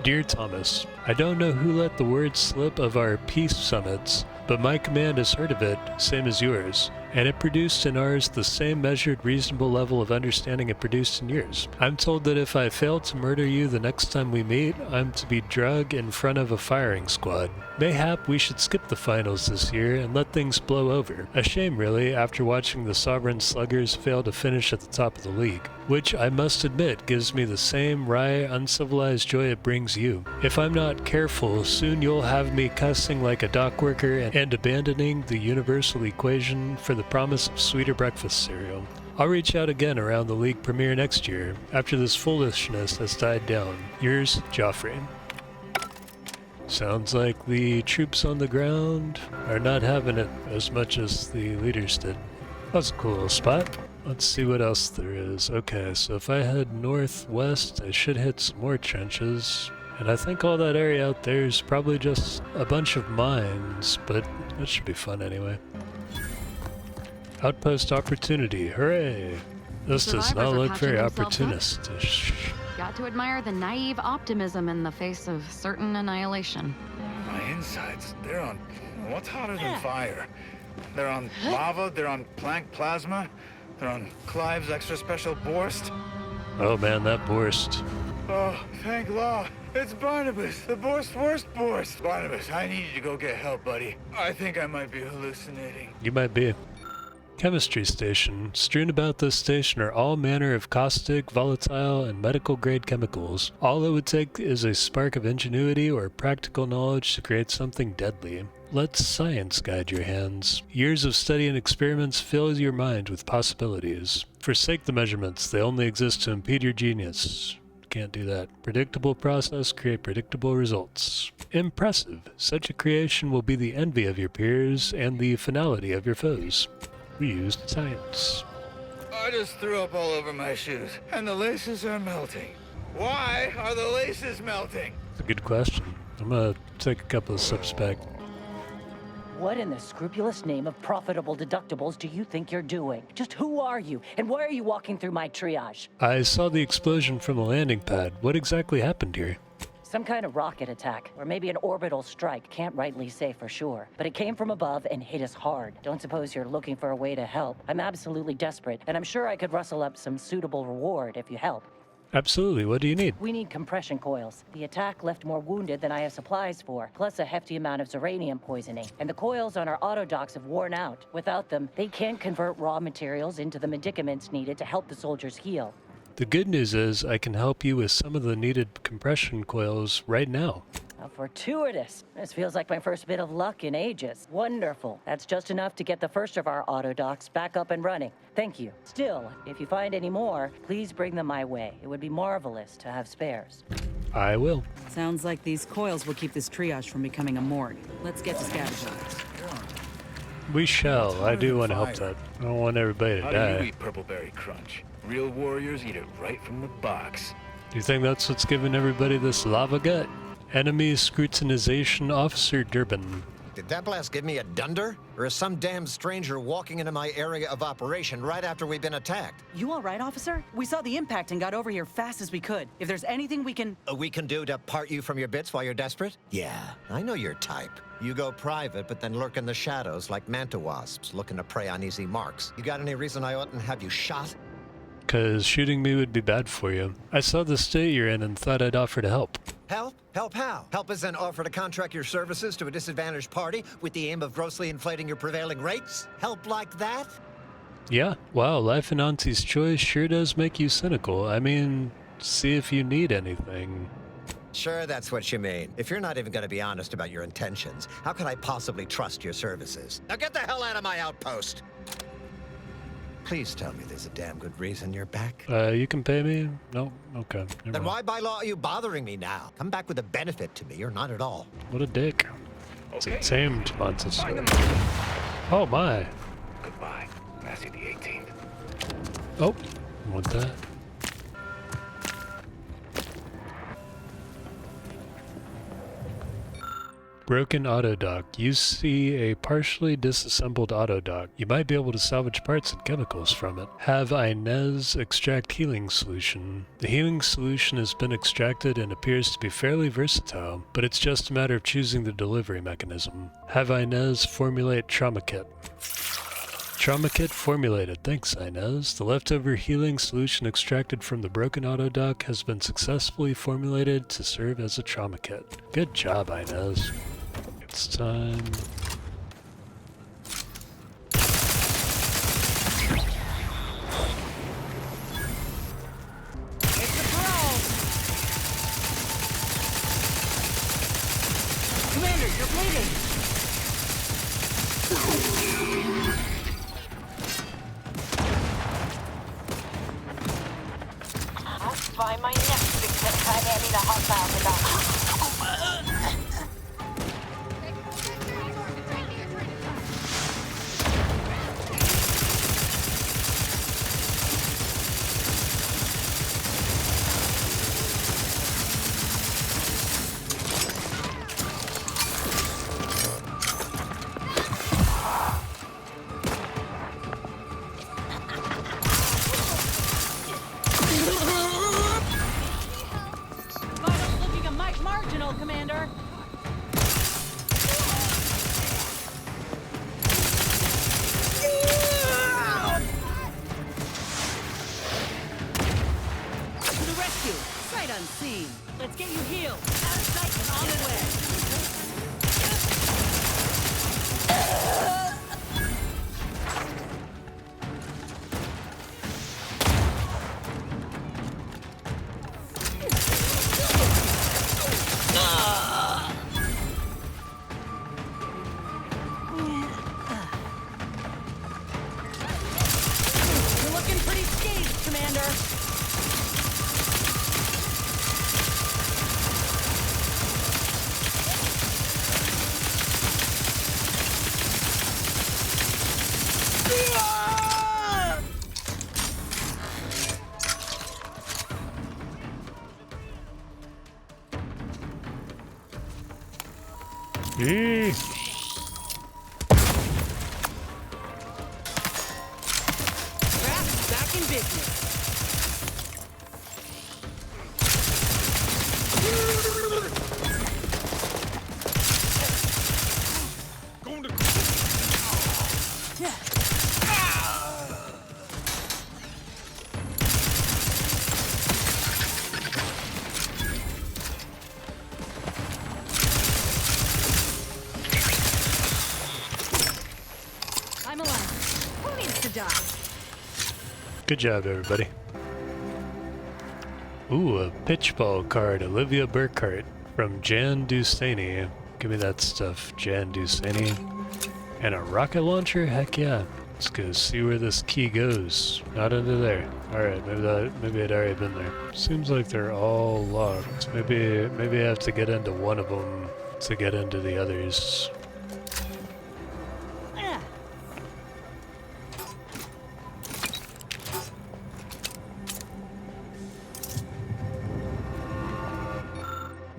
Dear Thomas, I don't know who let the word slip of our peace summits, but my command has heard of it, same as yours, and it produced in ours the same measured, reasonable level of understanding it produced in yours. I'm told that if I fail to murder you the next time we meet, I'm to be drug in front of a firing squad. Mayhap we should skip the finals this year and let things blow over. A shame, really, after watching the Sovereign Sluggers fail to finish at the top of the league, which I must admit gives me the same wry, uncivilized joy it brings you. If I'm not careful, soon you'll have me cussing like a dock worker and abandoning the universal equation for the promise of sweeter breakfast cereal. I'll reach out again around the league premiere next year, after this foolishness has died down. Yours, Geoffrey. Sounds like the troops on the ground are not having it as much as the leaders did. That's a cool little spot. Let's see what else there is. Okay, so if I head northwest, I should hit some more trenches. And I think all that area out there is probably just a bunch of mines, but that should be fun anyway. Outpost Opportunity, hooray! This does not look very opportunistic. Got to admire the naive optimism in the face of certain annihilation. My insides, they're on... what's hotter than fire? They're on lava, they're on Planck plasma, they're on Clive's extra special Borst. Oh man, that Borst. Oh, thank law. It's Barnabas, the Borst worst Borst. Barnabas, I need you to go get help, buddy. I think I might be hallucinating. You might be. Chemistry station. Strewn about this station are all manner of caustic, volatile, and medical-grade chemicals. All it would take is a spark of ingenuity or practical knowledge to create something deadly. Let science guide your hands. Years of study and experiments fill your mind with possibilities. Forsake the measurements. They only exist to impede your genius. Can't do that. Predictable process, create predictable results. Impressive. Such a creation will be the envy of your peers and the finality of your foes. We used science. I just threw up all over my shoes, and the laces are melting. Why are the laces melting? That's a good question. I'm gonna take a couple of sips back. What in the scrupulous name of profitable deductibles do you think you're doing? Just who are you, and why are you walking through my triage? I saw the explosion from the landing pad. What exactly happened here? Some kind of rocket attack, or maybe an orbital strike. Can't rightly say for sure. But it came from above and hit us hard. Don't suppose you're looking for a way to help. I'm absolutely desperate, and I'm sure I could rustle up some suitable reward if you help. Absolutely. What do you need? We need compression coils. The attack left more wounded than I have supplies for, plus a hefty amount of uranium poisoning. And the coils on our autodocs have worn out. Without them, they can't convert raw materials into the medicaments needed to help the soldiers heal. The good news is I can help you with some of the needed compression coils right now. How fortuitous. This feels like my first bit of luck in ages. Wonderful. That's just enough to get the first of our autodocs back up and running. Thank you. Still, if you find any more, please bring them my way. It would be marvelous to have spares. I will. Sounds like these coils will keep this triage from becoming a morgue. Let's get to scavenging. We shall. I do want to help that. I don't want everybody to How die. do you eat Purpleberry Crunch? Real warriors eat it right from the box. Do you think that's what's giving everybody this lava gut? Enemy Scrutinization Officer Durbin. Did that blast give me a dunder? Or is some damn stranger walking into my area of operation right after we've been attacked? You all right, officer? We saw the impact and got over here fast as we could. If there's anything we can... We can do to part you from your bits while you're desperate? Yeah, I know your type. You go private, but then lurk in the shadows like manta wasps looking to prey on easy marks. You got any reason I oughtn't have you shot? Because shooting me would be bad for you. I saw the state you're in and thought I'd offer to help. Help? Help how? Help is an offer to contract your services to a disadvantaged party with the aim of grossly inflating your prevailing rates? Help like that? Yeah, wow, life in Auntie's Choice sure does make you cynical. I mean, see if you need anything. Sure, that's what you mean. If you're not even going to be honest about your intentions, how could I possibly trust your services? Now get the hell out of my outpost! Please tell me there's a damn good reason you're back. You can pay me? No? Okay. Never Then mind. why by law are you bothering me now? Come back with a benefit to me or not at all. What a dick. It's a tamed monster. Oh my. Goodbye. Massey the 18th. Oh, want that. Broken autodock. You see a partially disassembled autodock. You might be able to salvage parts and chemicals from it. Have Inez extract healing solution. The healing solution has been extracted and appears to be fairly versatile, but it's just a matter of choosing the delivery mechanism. Have Inez formulate trauma kit. Trauma kit formulated. Thanks, Inez. The leftover healing solution extracted from the broken autodock has been successfully formulated to serve as a trauma kit. Good job, Inez. It's time. It's a brawl! Commander, you're bleeding! I'll find my next victim if I get me the hot Commander! To the rescue! Sight unseen! Let's get you healed! Out of sight and on the way! Back in business. I'm alive. Who needs to die? Good job, everybody. Ooh, a pitchball card, Olivia Burkhart from Jan Dunsany. Give me that stuff, Jan Dunsany. And a rocket launcher? Heck yeah. Let's go see where this key goes. Not into there. Alright, maybe I'd already been there. Seems like they're all locked. Maybe I have to get into one of them to get into the others.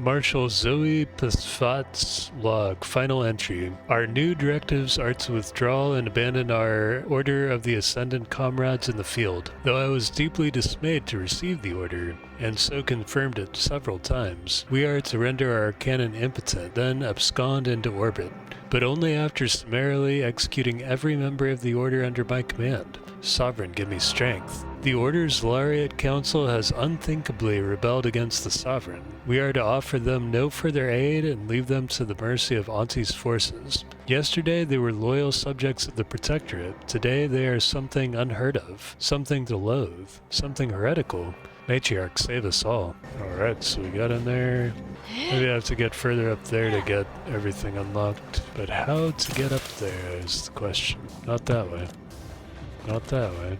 Marshal Zoe Pasfat's log. Final entry. Our new directives are to withdraw and abandon our Order of the Ascendant comrades in the field. Though I was deeply dismayed to receive the order, and so confirmed it several times, we are to render our cannon impotent, then abscond into orbit, but only after summarily executing every member of the Order under my command. Sovereign, give me strength. The Order's Laureate Council has unthinkably rebelled against the Sovereign. We are to offer them no further aid and leave them to the mercy of Auntie's forces. Yesterday they were loyal subjects of the Protectorate. Today they are something unheard of, something to loathe, something heretical. Matriarch, save us all. Alright, so we got in there. Maybe I have to get further up there to get everything unlocked. But how to get up there is the question. Not that way. Not that way.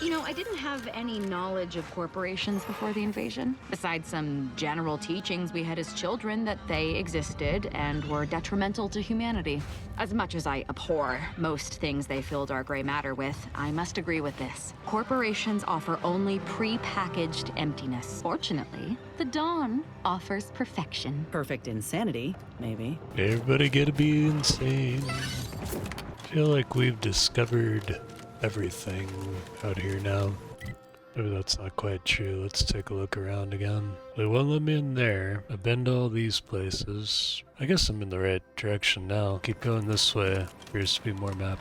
You know, I didn't have any knowledge of corporations before the invasion, besides some general teachings we had as children that they existed and were detrimental to humanity. As much as I abhor most things they filled our gray matter with, I must agree with this. Corporations offer only pre-packaged emptiness. Fortunately, the Dawn offers perfection. Perfect insanity, maybe. Everybody gotta be insane. I feel like we've discovered everything out here now. Maybe that's not quite true. Let's take a look around again. They won't let me in there. I've been to all these places. I guess I'm in the right direction now. Keep going this way. Appears to be more map.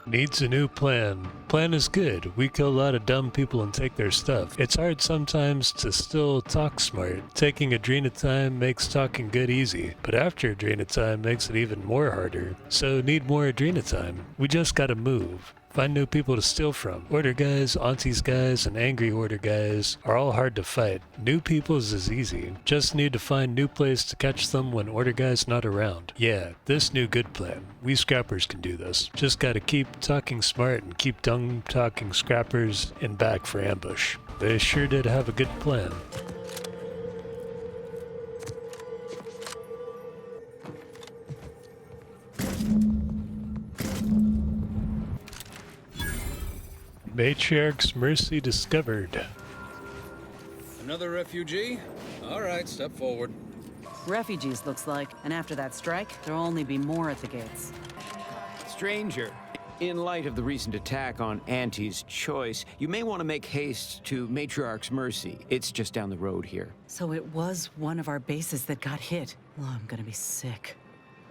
Needs a new plan. Plan is good. We kill a lot of dumb people and take their stuff. It's hard sometimes to still talk smart. Taking Adrenatime makes talking good easy, but after Adrenatime makes it even more harder. So need more Adrenatime. We just gotta move. Find new people to steal from. Order guys, aunties guys, and angry order guys are all hard to fight. New people's is easy. Just need to find new place to catch them when order guy's not around. Yeah, this new good plan. We scrappers can do this. Just gotta keep talking smart and keep dung talking scrappers in back for ambush. They sure did have a good plan. Matriarch's Mercy discovered. Another refugee? All right, step forward. Refugees, looks like. And after that strike, there'll only be more at the gates. Stranger, in light of the recent attack on Auntie's Choice, you may want to make haste to Matriarch's Mercy. It's just down the road here. So it was one of our bases that got hit. Oh, I'm gonna be sick.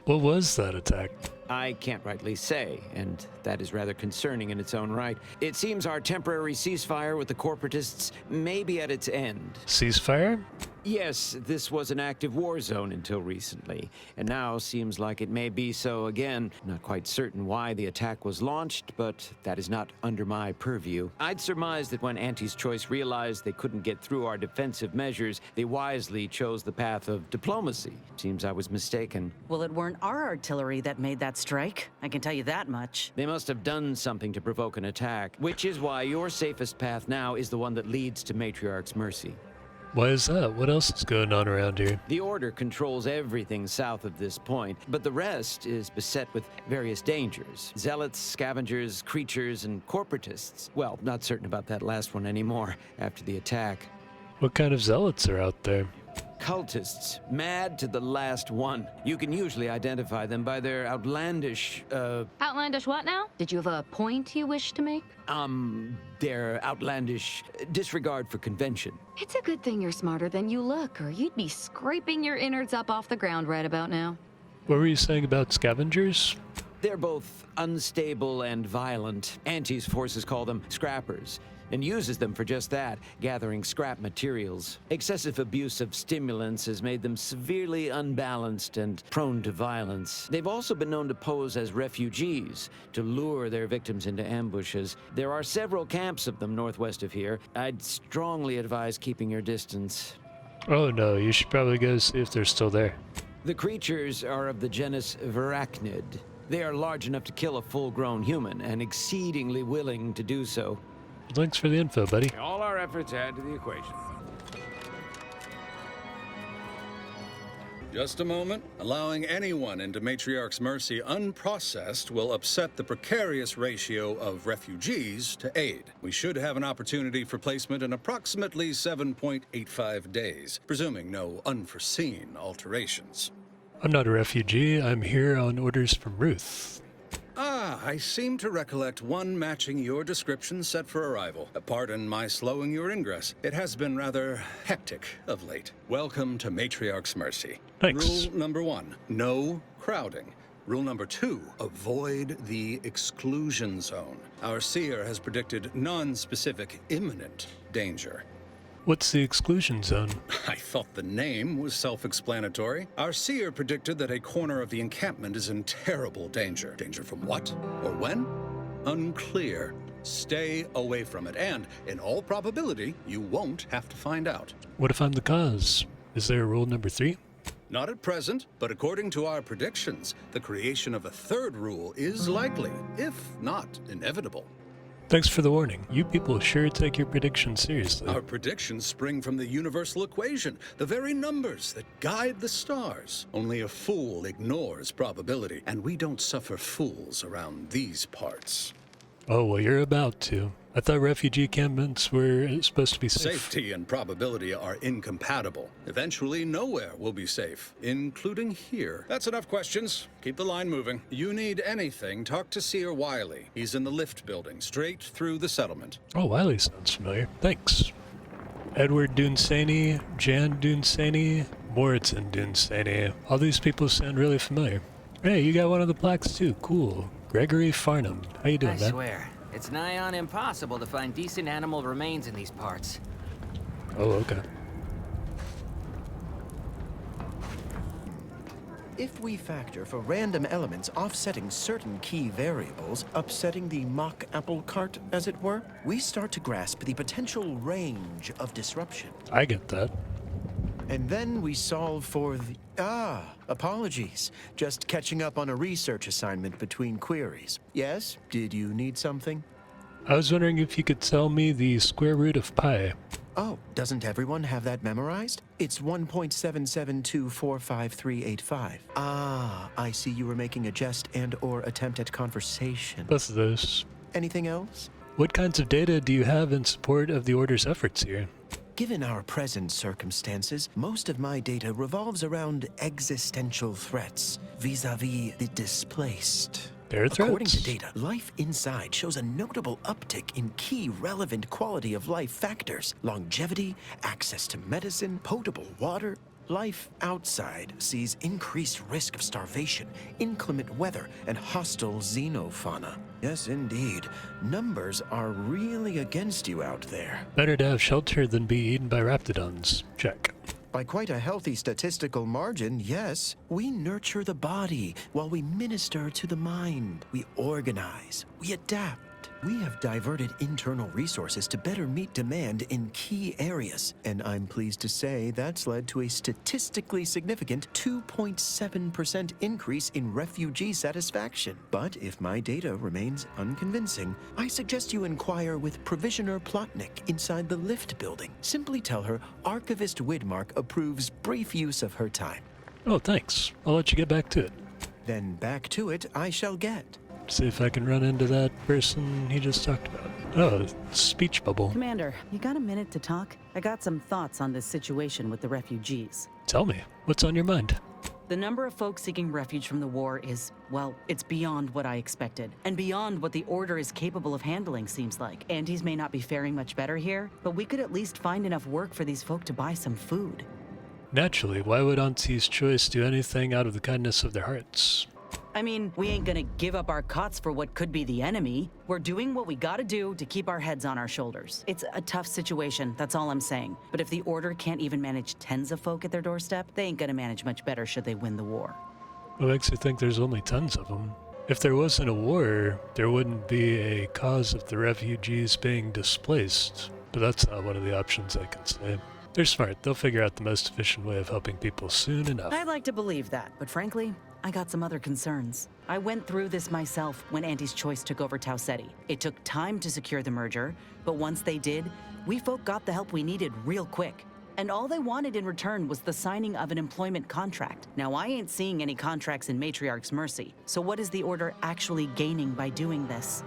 What was that attack? I can't rightly say, and that is rather concerning in its own right. It seems our temporary ceasefire with the corporatists may be at its end. Ceasefire? Yes, this was an active war zone until recently, and now seems like it may be so again. Not quite certain why the attack was launched, but that is not under my purview. I'd surmise that when Auntie's Choice realized they couldn't get through our defensive measures, they wisely chose the path of diplomacy. Seems I was mistaken. Well, it weren't our artillery that made that strike. I can tell you that much. They must have done something to provoke an attack, which is why your safest path now is the one that leads to Matriarch's Mercy. Why is that? What else is going on around here? The Order controls everything south of this point, but the rest is beset with various dangers. Zealots, scavengers, creatures, and corporatists. Well, not certain about that last one anymore after the attack. What kind of zealots are out there? Cultists, mad to the last one. You can usually identify them by their outlandish, Outlandish what now? Did you have a point you wish to make? Their outlandish disregard for convention. It's a good thing you're smarter than you look, or you'd be scraping your innards up off the ground right about now. What were you saying about scavengers? They're both unstable and violent. Auntie's forces call them scrappers, and uses them for just that, gathering scrap materials. Excessive abuse of stimulants has made them severely unbalanced and prone to violence. They've also been known to pose as refugees, to lure their victims into ambushes. There are several camps of them northwest of here. I'd strongly advise keeping your distance. Oh no, you should probably go see if they're still there. The creatures are of the genus Varachnid. They are large enough to kill a full-grown human, and exceedingly willing to do so. Thanks for the info, buddy. All our efforts add to the equation. Just a moment. Allowing anyone into Matriarch's Mercy unprocessed will upset the precarious ratio of refugees to aid. We should have an opportunity for placement in approximately 7.85 days, presuming no unforeseen alterations. I'm not a refugee. I'm here on orders from Ruth. Ah, I seem to recollect one matching your description set for arrival. Pardon my slowing your ingress. It has been rather hectic of late. Welcome to Matriarch's Mercy. Thanks. Rule number 1, no crowding. Rule number 2, avoid the exclusion zone. Our seer has predicted non-specific imminent danger. What's the exclusion zone? I thought the name was self-explanatory. Our seer predicted that a corner of the encampment is in terrible danger. Danger from what? Or when? Unclear. Stay away from it, and, in all probability, you won't have to find out. What if I'm the cause? Is there a rule number 3? Not at present, but according to our predictions, the creation of a third rule is likely, if not inevitable. Thanks for the warning. You people sure take your predictions seriously. Our predictions spring from the universal equation, the very numbers that guide the stars. Only a fool ignores probability, and we don't suffer fools around these parts. Oh, well, you're about to. I thought refugee encampments were supposed to be safe. Safety and probability are incompatible. Eventually, nowhere will be safe, including here. That's enough questions. Keep the line moving. You need anything, talk to Seer Wiley. He's in the lift building, straight through the settlement. Oh, Wiley sounds familiar. Thanks. Edward Dunsany, Jan Dunsany, Moritzen Dunsany. All these people sound really familiar. Hey, you got one of the plaques too. Cool. Gregory Farnham. How you doing, I man? swear, it's nigh on impossible to find decent animal remains in these parts. Oh, okay. If we factor for random elements offsetting certain key variables, upsetting the mock apple cart, as it were, we start to grasp the potential range of disruption. I get that. And then we solve for the... apologies. Just catching up on a research assignment between queries. Yes? Did you need something? I was wondering if you could tell me the square root of pi. Oh, doesn't everyone have that memorized? It's 1.77245385. Ah, I see you were making a jest and/or attempt at conversation. Both of those. Anything else? What kinds of data do you have in support of the Order's efforts here? Given our present circumstances, most of my data revolves around existential threats vis-a-vis the displaced. Their threats? According to data, life inside shows a notable uptick in key relevant quality of life factors: longevity, access to medicine, potable water. Life outside sees increased risk of starvation, inclement weather, and hostile xenofauna. Yes, indeed. Numbers are really against you out there. Better to have shelter than be eaten by raptidons. Check. By quite a healthy statistical margin, yes. We nurture the body while we minister to the mind. We organize. We adapt. We have diverted internal resources to better meet demand in key areas, and I'm pleased to say that's led to a statistically significant 2.7% increase in refugee satisfaction. But if my data remains unconvincing, I suggest you inquire with Provisioner Plotnik inside the lift building. Simply tell her Archivist Widmark approves brief use of her time. Oh, thanks. I'll let you get back to it. Then back to it I shall get. See if I can run into that person he just talked about. Oh, speech bubble. Commander, you got a minute to talk? I got some thoughts on this situation with the refugees. Tell me, what's on your mind? The number of folks seeking refuge from the war is, well, it's beyond what I expected. And beyond what the Order is capable of handling, seems like. Antes may not be faring much better here, but we could at least find enough work for these folk to buy some food. Naturally, why would Auntie's Choice do anything out of the kindness of their hearts? I mean, we ain't gonna give up our cots for what could be the enemy. We're doing what we gotta do to keep our heads on our shoulders. It's a tough situation, that's all I'm saying. But if the Order can't even manage tens of folk at their doorstep, they ain't gonna manage much better should they win the war. What makes you think there's only tons of them? If there wasn't a war, there wouldn't be a cause of the refugees being displaced. But that's not one of the options I can say. They're smart. They'll figure out the most efficient way of helping people soon enough. I'd like to believe that, but frankly, I got some other concerns. I went through this myself when Auntie's Choice took over Tau Ceti. It took time to secure the merger, but once they did, we folk got the help we needed real quick. And all they wanted in return was the signing of an employment contract. Now, I ain't seeing any contracts in Matriarch's mercy, so what is the Order actually gaining by doing this?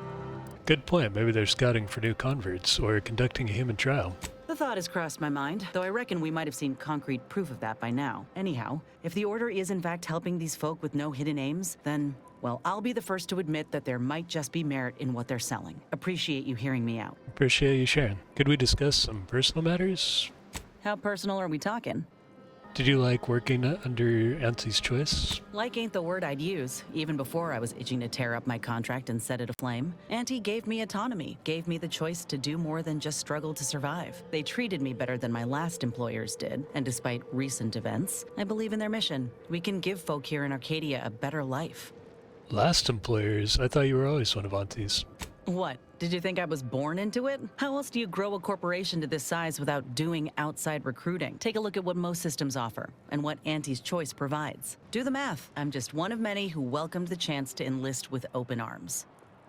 Good point. Maybe they're scouting for new converts or conducting a human trial. The thought has crossed my mind, though I reckon we might have seen concrete proof of that by now. Anyhow, if the Order is in fact helping these folk with no hidden aims, then, well, I'll be the first to admit that there might just be merit in what they're selling. Appreciate you hearing me out. Appreciate you sharing. Could we discuss some personal matters? How personal are we talking? Did you like working under Auntie's choice? Like ain't the word I'd use. Even before I was itching to tear up my contract and set it aflame, Auntie gave me autonomy, gave me the choice to do more than just struggle to survive. They treated me better than my last employers did, and despite recent events, I believe in their mission. We can give folk here in Arcadia a better life. Last employers? I thought you were always one of Auntie's. What? Did you think I was born into it? How else do you grow a corporation to this size without doing outside recruiting? Take a look at what most systems offer and what Auntie's Choice provides. Do the math. I'm just one of many who welcomed the chance to enlist with open arms.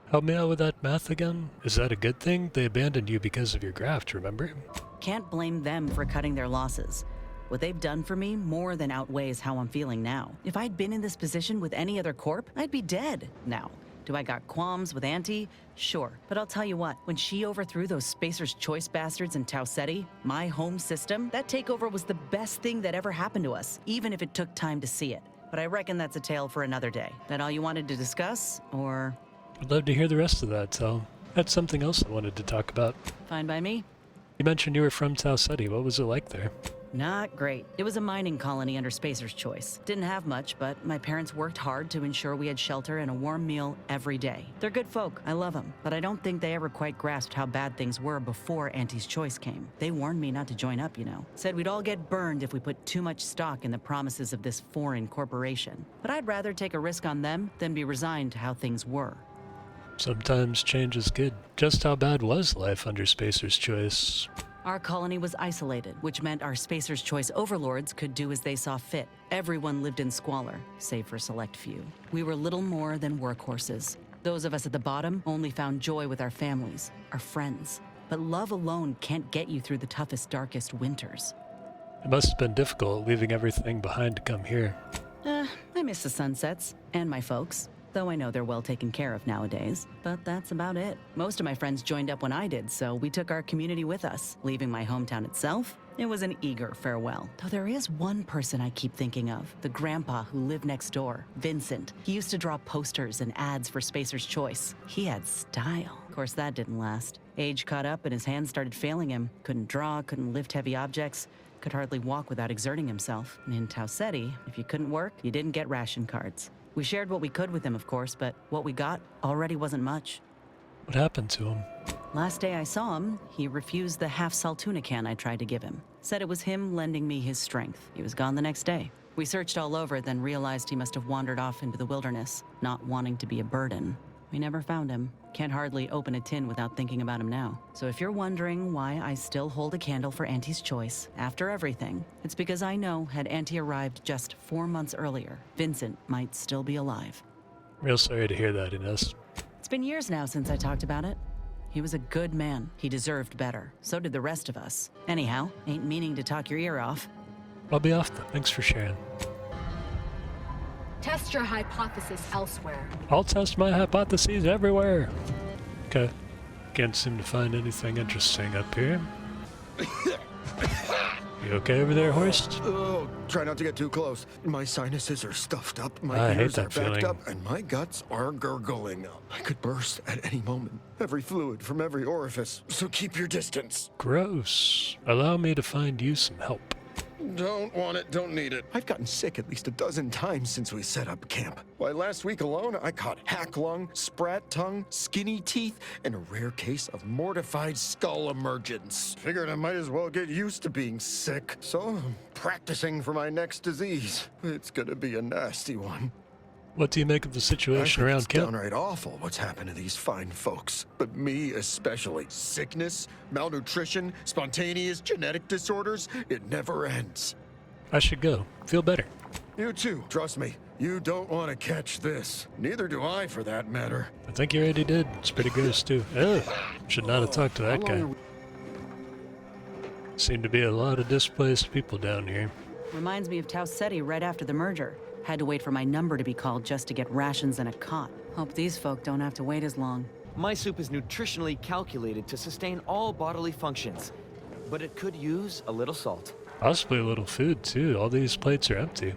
Help me out with that math again? Is that a good thing? They abandoned you because of your graft, remember? Can't blame them for cutting their losses. What they've done for me more than outweighs how I'm feeling now. If I'd been in this position with any other corp, I'd be dead now. Do I got qualms with Auntie? Sure. But I'll tell you what, when she overthrew those Spacer's Choice bastards in Tau Ceti, my home system, that takeover was the best thing that ever happened to us, even if it took time to see it. But I reckon that's a tale for another day. That all you wanted to discuss, or? I'd love to hear the rest of that, so that's something else I wanted to talk about. Fine by me. You mentioned you were from Tau Ceti. What was it like there? Not great. It was a mining colony under Spacer's Choice. Didn't have much, but my parents worked hard to ensure we had shelter and a warm meal every day. They're good folk. I love them. But I don't think they ever quite grasped how bad things were before Auntie's Choice came. They warned me not to join up, you know. Said we'd all get burned if we put too much stock in the promises of this foreign corporation. But I'd rather take a risk on them than be resigned to how things were. Sometimes change is good. Just how bad was life under Spacer's Choice? Our colony was isolated, which meant our Spacer's Choice overlords could do as they saw fit. Everyone lived in squalor, save for a select few. We were little more than workhorses. Those of us at the bottom only found joy with our families, our friends. But love alone can't get you through the toughest, darkest winters. It must have been difficult leaving everything behind to come here. I miss the sunsets, and my folks. Though I know they're well taken care of nowadays. But that's about it. Most of my friends joined up when I did, so we took our community with us. Leaving my hometown itself, it was an eager farewell. Though there is one person I keep thinking of, the grandpa who lived next door, Vincent. He used to draw posters and ads for Spacer's Choice. He had style. Of course, that didn't last. Age caught up and his hands started failing him. Couldn't draw, couldn't lift heavy objects, could hardly walk without exerting himself. And in Tau Ceti, if you couldn't work, you didn't get ration cards. We shared what we could with him, of course, but what we got already wasn't much. What happened to him? Last day I saw him, he refused the half-salt tuna can I tried to give him. Said it was him lending me his strength. He was gone the next day. We searched all over, then realized he must have wandered off into the wilderness, not wanting to be a burden. We never found him. Can't hardly open a tin without thinking about him now. So if you're wondering why I still hold a candle for Auntie's Choice, after everything, it's because I know had Auntie arrived just 4 months earlier, Vincent might still be alive. Real sorry to hear that, Inez. It's been years now since I talked about it. He was a good man. He deserved better. So did the rest of us. Anyhow, ain't meaning to talk your ear off. I'll be off then. Thanks for sharing. Test your hypothesis elsewhere. I'll test my hypotheses everywhere. Okay. Can't seem to find anything interesting up here. You okay over there, Horst? Oh, try not to get too close. My sinuses are stuffed up, my I hate ears are that backed feeling. up, and my guts are gurgling. I could burst at any moment. Every fluid from every orifice, so keep your distance. Gross. Allow me to find you some help. Don't want it, don't need it. I've gotten sick at least a dozen times since we set up camp. Why, last week alone, I caught hack lung, sprat tongue, skinny teeth, and a rare case of mortified skull emergence. Figured I might as well get used to being sick, so I'm practicing for my next disease. It's gonna be a nasty one. What do you make of the situation around camp? It's downright awful what's happened to these fine folks, but me especially. Sickness, malnutrition, spontaneous genetic disorders, it never ends. I should go. Feel better. You too, trust me. You don't want to catch this. Neither do I, for that matter. I think you already did. It's pretty gross, too. Ugh. Should not have talked to that guy. Seem to be a lot of displaced people down here. Reminds me of Tau Ceti right after the merger. Had to wait for my number to be called just to get rations and a cot. Hope these folk don't have to wait as long. My soup is nutritionally calculated to sustain all bodily functions, but it could use a little salt. Possibly a little food, too. All these plates are empty.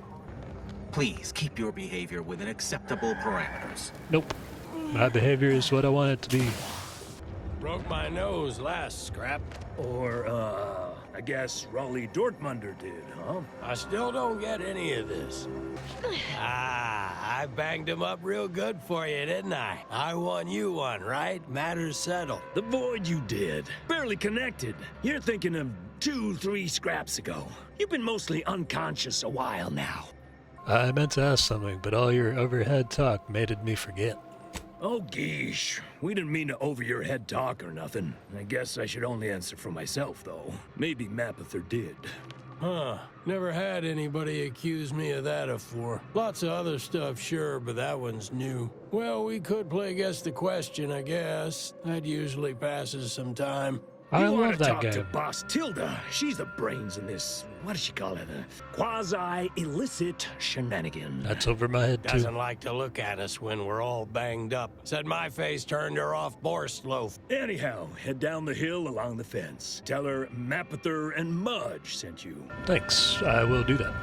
Please keep your behavior within acceptable parameters. Nope. My behavior is what I want it to be. Broke my nose last, Scrap. Or, I guess Raleigh Dortmunder did, huh? I still don't get any of this. I banged him up real good for you, didn't I? I won you one, right? Matters settled. The void you did. Barely connected. You're thinking of 2-3 scraps ago. You've been mostly unconscious a while now. I meant to ask something, but all your overhead talk made me forget. Oh, geesh. We didn't mean to over your head talk or nothing. I guess I should only answer for myself, though. Maybe Mapother did. Huh. Never had anybody accuse me of that afore. Lots of other stuff, sure, but that one's new. Well, we could play Guess the Question, I guess. That usually passes some time. I love that talk game. To Boss Tilda. She's the brains in this, what does she call it? A quasi-illicit shenanigan. That's over my head, too. Doesn't like to look at us when we're all banged up. Said my face turned her off Borst loaf. Anyhow, head down the hill along the fence. Tell her Mapother and Mudge sent you. Thanks, I will do that.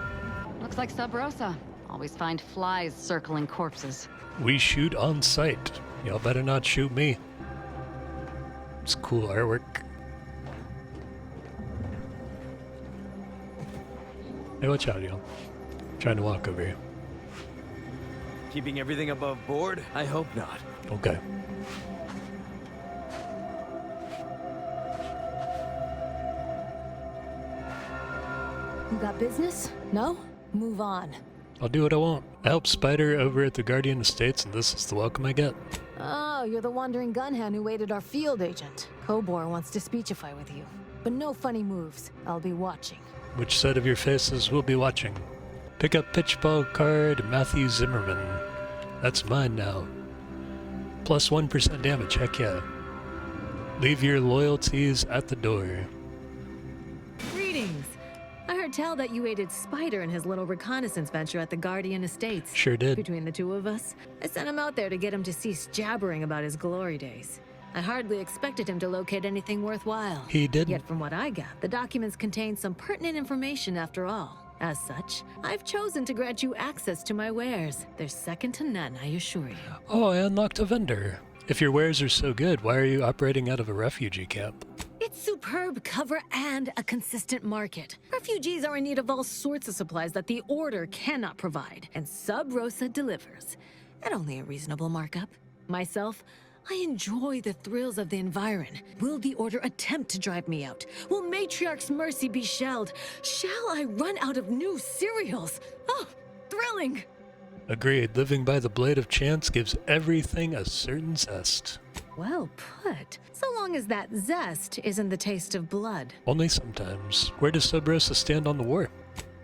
Looks like Sub Rosa. Always find flies circling corpses. We shoot on sight. Y'all better not shoot me. It's cool artwork. Hey, watch out, y'all. Trying to walk over here. Keeping everything above board? I hope not. Okay. You got business? No? Move on. I'll do what I want. I helped Spider over at the Guardian Estates, and this is the welcome I get. Oh, you're the wandering gunhand who aided our field agent. Kobor wants to speechify with you. But no funny moves. I'll be watching. Which side of your faces will be watching? Pick up Pitchball card Matthew Zimmerman. That's mine now. Plus 1% damage, heck yeah. Leave your loyalties at the door. Greetings. I heard tell that you aided Spider in his little reconnaissance venture at the Guardian Estates. Sure did. Between the two of us, I sent him out there to get him to cease jabbering about his glory days. I hardly expected him to locate anything worthwhile. He didn't. Yet from what I got, the documents contain some pertinent information after all. As such, I've chosen to grant you access to my wares. They're second to none, I assure you. Oh, I unlocked a vendor. If your wares are so good, why are you operating out of a refugee camp? It's superb cover and a consistent market. Refugees are in need of all sorts of supplies that the Order cannot provide, and Sub Rosa delivers. At only a reasonable markup. Myself, I enjoy the thrills of the environ. Will the Order attempt to drive me out? Will Matriarch's mercy be shelled? Shall I run out of new cereals? Oh, thrilling! Agreed. Living by the blade of chance gives everything a certain zest. Well put. So long as that zest isn't the taste of blood. Only sometimes. Where does Sub Rosa stand on the war?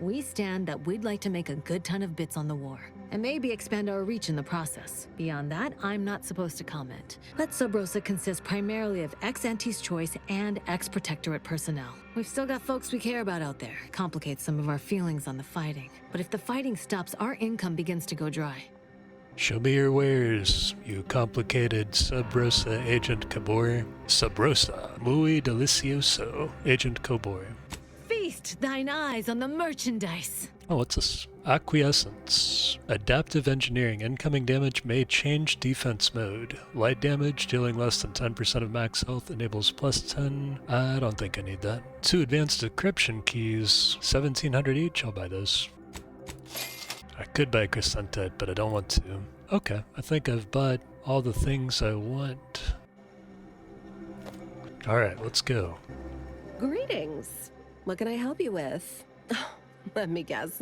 We stand that we'd like to make a good ton of bits on the war, and maybe expand our reach in the process. Beyond that, I'm not supposed to comment. But Sub Rosa consists primarily of ex-Anti's Choice and ex-Protectorate personnel. We've still got folks we care about out there. Complicates some of our feelings on the fighting. But if the fighting stops, our income begins to go dry. Show me your wares, you complicated Sub Rosa Agent Kobor. Sub Rosa, muy delicioso, Agent Kobor. Feast thine eyes on the merchandise. Oh, what's this? Acquiescence. Adaptive engineering. Incoming damage may change defense mode. Light damage, dealing less than 10% of max health, enables plus 10. I don't think I need that. 2 advanced decryption keys. 1,700 each. I'll buy those. I could buy Crescentite, but I don't want to. Okay, I think I've bought all the things I want. Alright, let's go. Greetings. What can I help you with? Let me guess.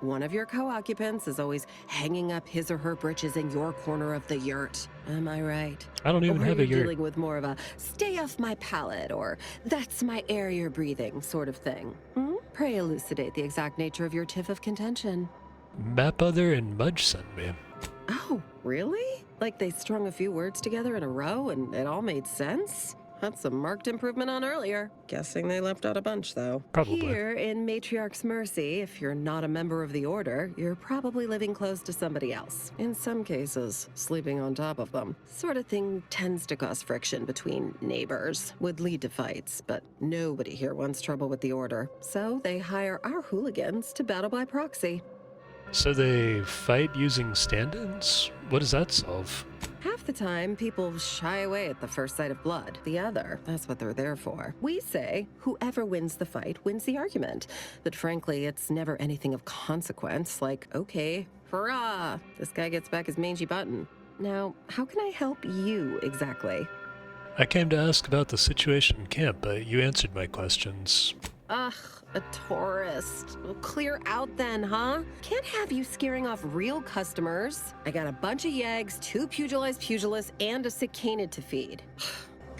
One of your co-occupants is always hanging up his or her britches in your corner of the yurt. Am I right? I don't even have a you're yurt. dealing with more of a stay off my palate or that's my air you're breathing sort of thing. Pray elucidate the exact nature of your tiff of contention. Mapother and Mudge sent me. Oh, really? Like they strung a few words together in a row and it all made sense? That's a marked improvement on earlier. Guessing they left out a bunch, though. Probably. Here, in Matriarch's Mercy, if you're not a member of the Order, you're probably living close to somebody else. In some cases, sleeping on top of them. Sort of thing tends to cause friction between neighbors. Would lead to fights, but nobody here wants trouble with the Order. So they hire our hooligans to battle by proxy. So they fight using stand-ins? What does that solve? Have Half the time, people shy away at the first sight of blood. The other, that's what they're there for. We say, whoever wins the fight wins the argument. But frankly, it's never anything of consequence, like, okay, hurrah, this guy gets back his mangy button. Now, how can I help you exactly? I came to ask about the situation in camp, but you answered my questions. Ugh, a tourist. Well, clear out then, huh? Can't have you scaring off real customers. I got a bunch of yeggs, 2 pugilists, and a cicanid to feed.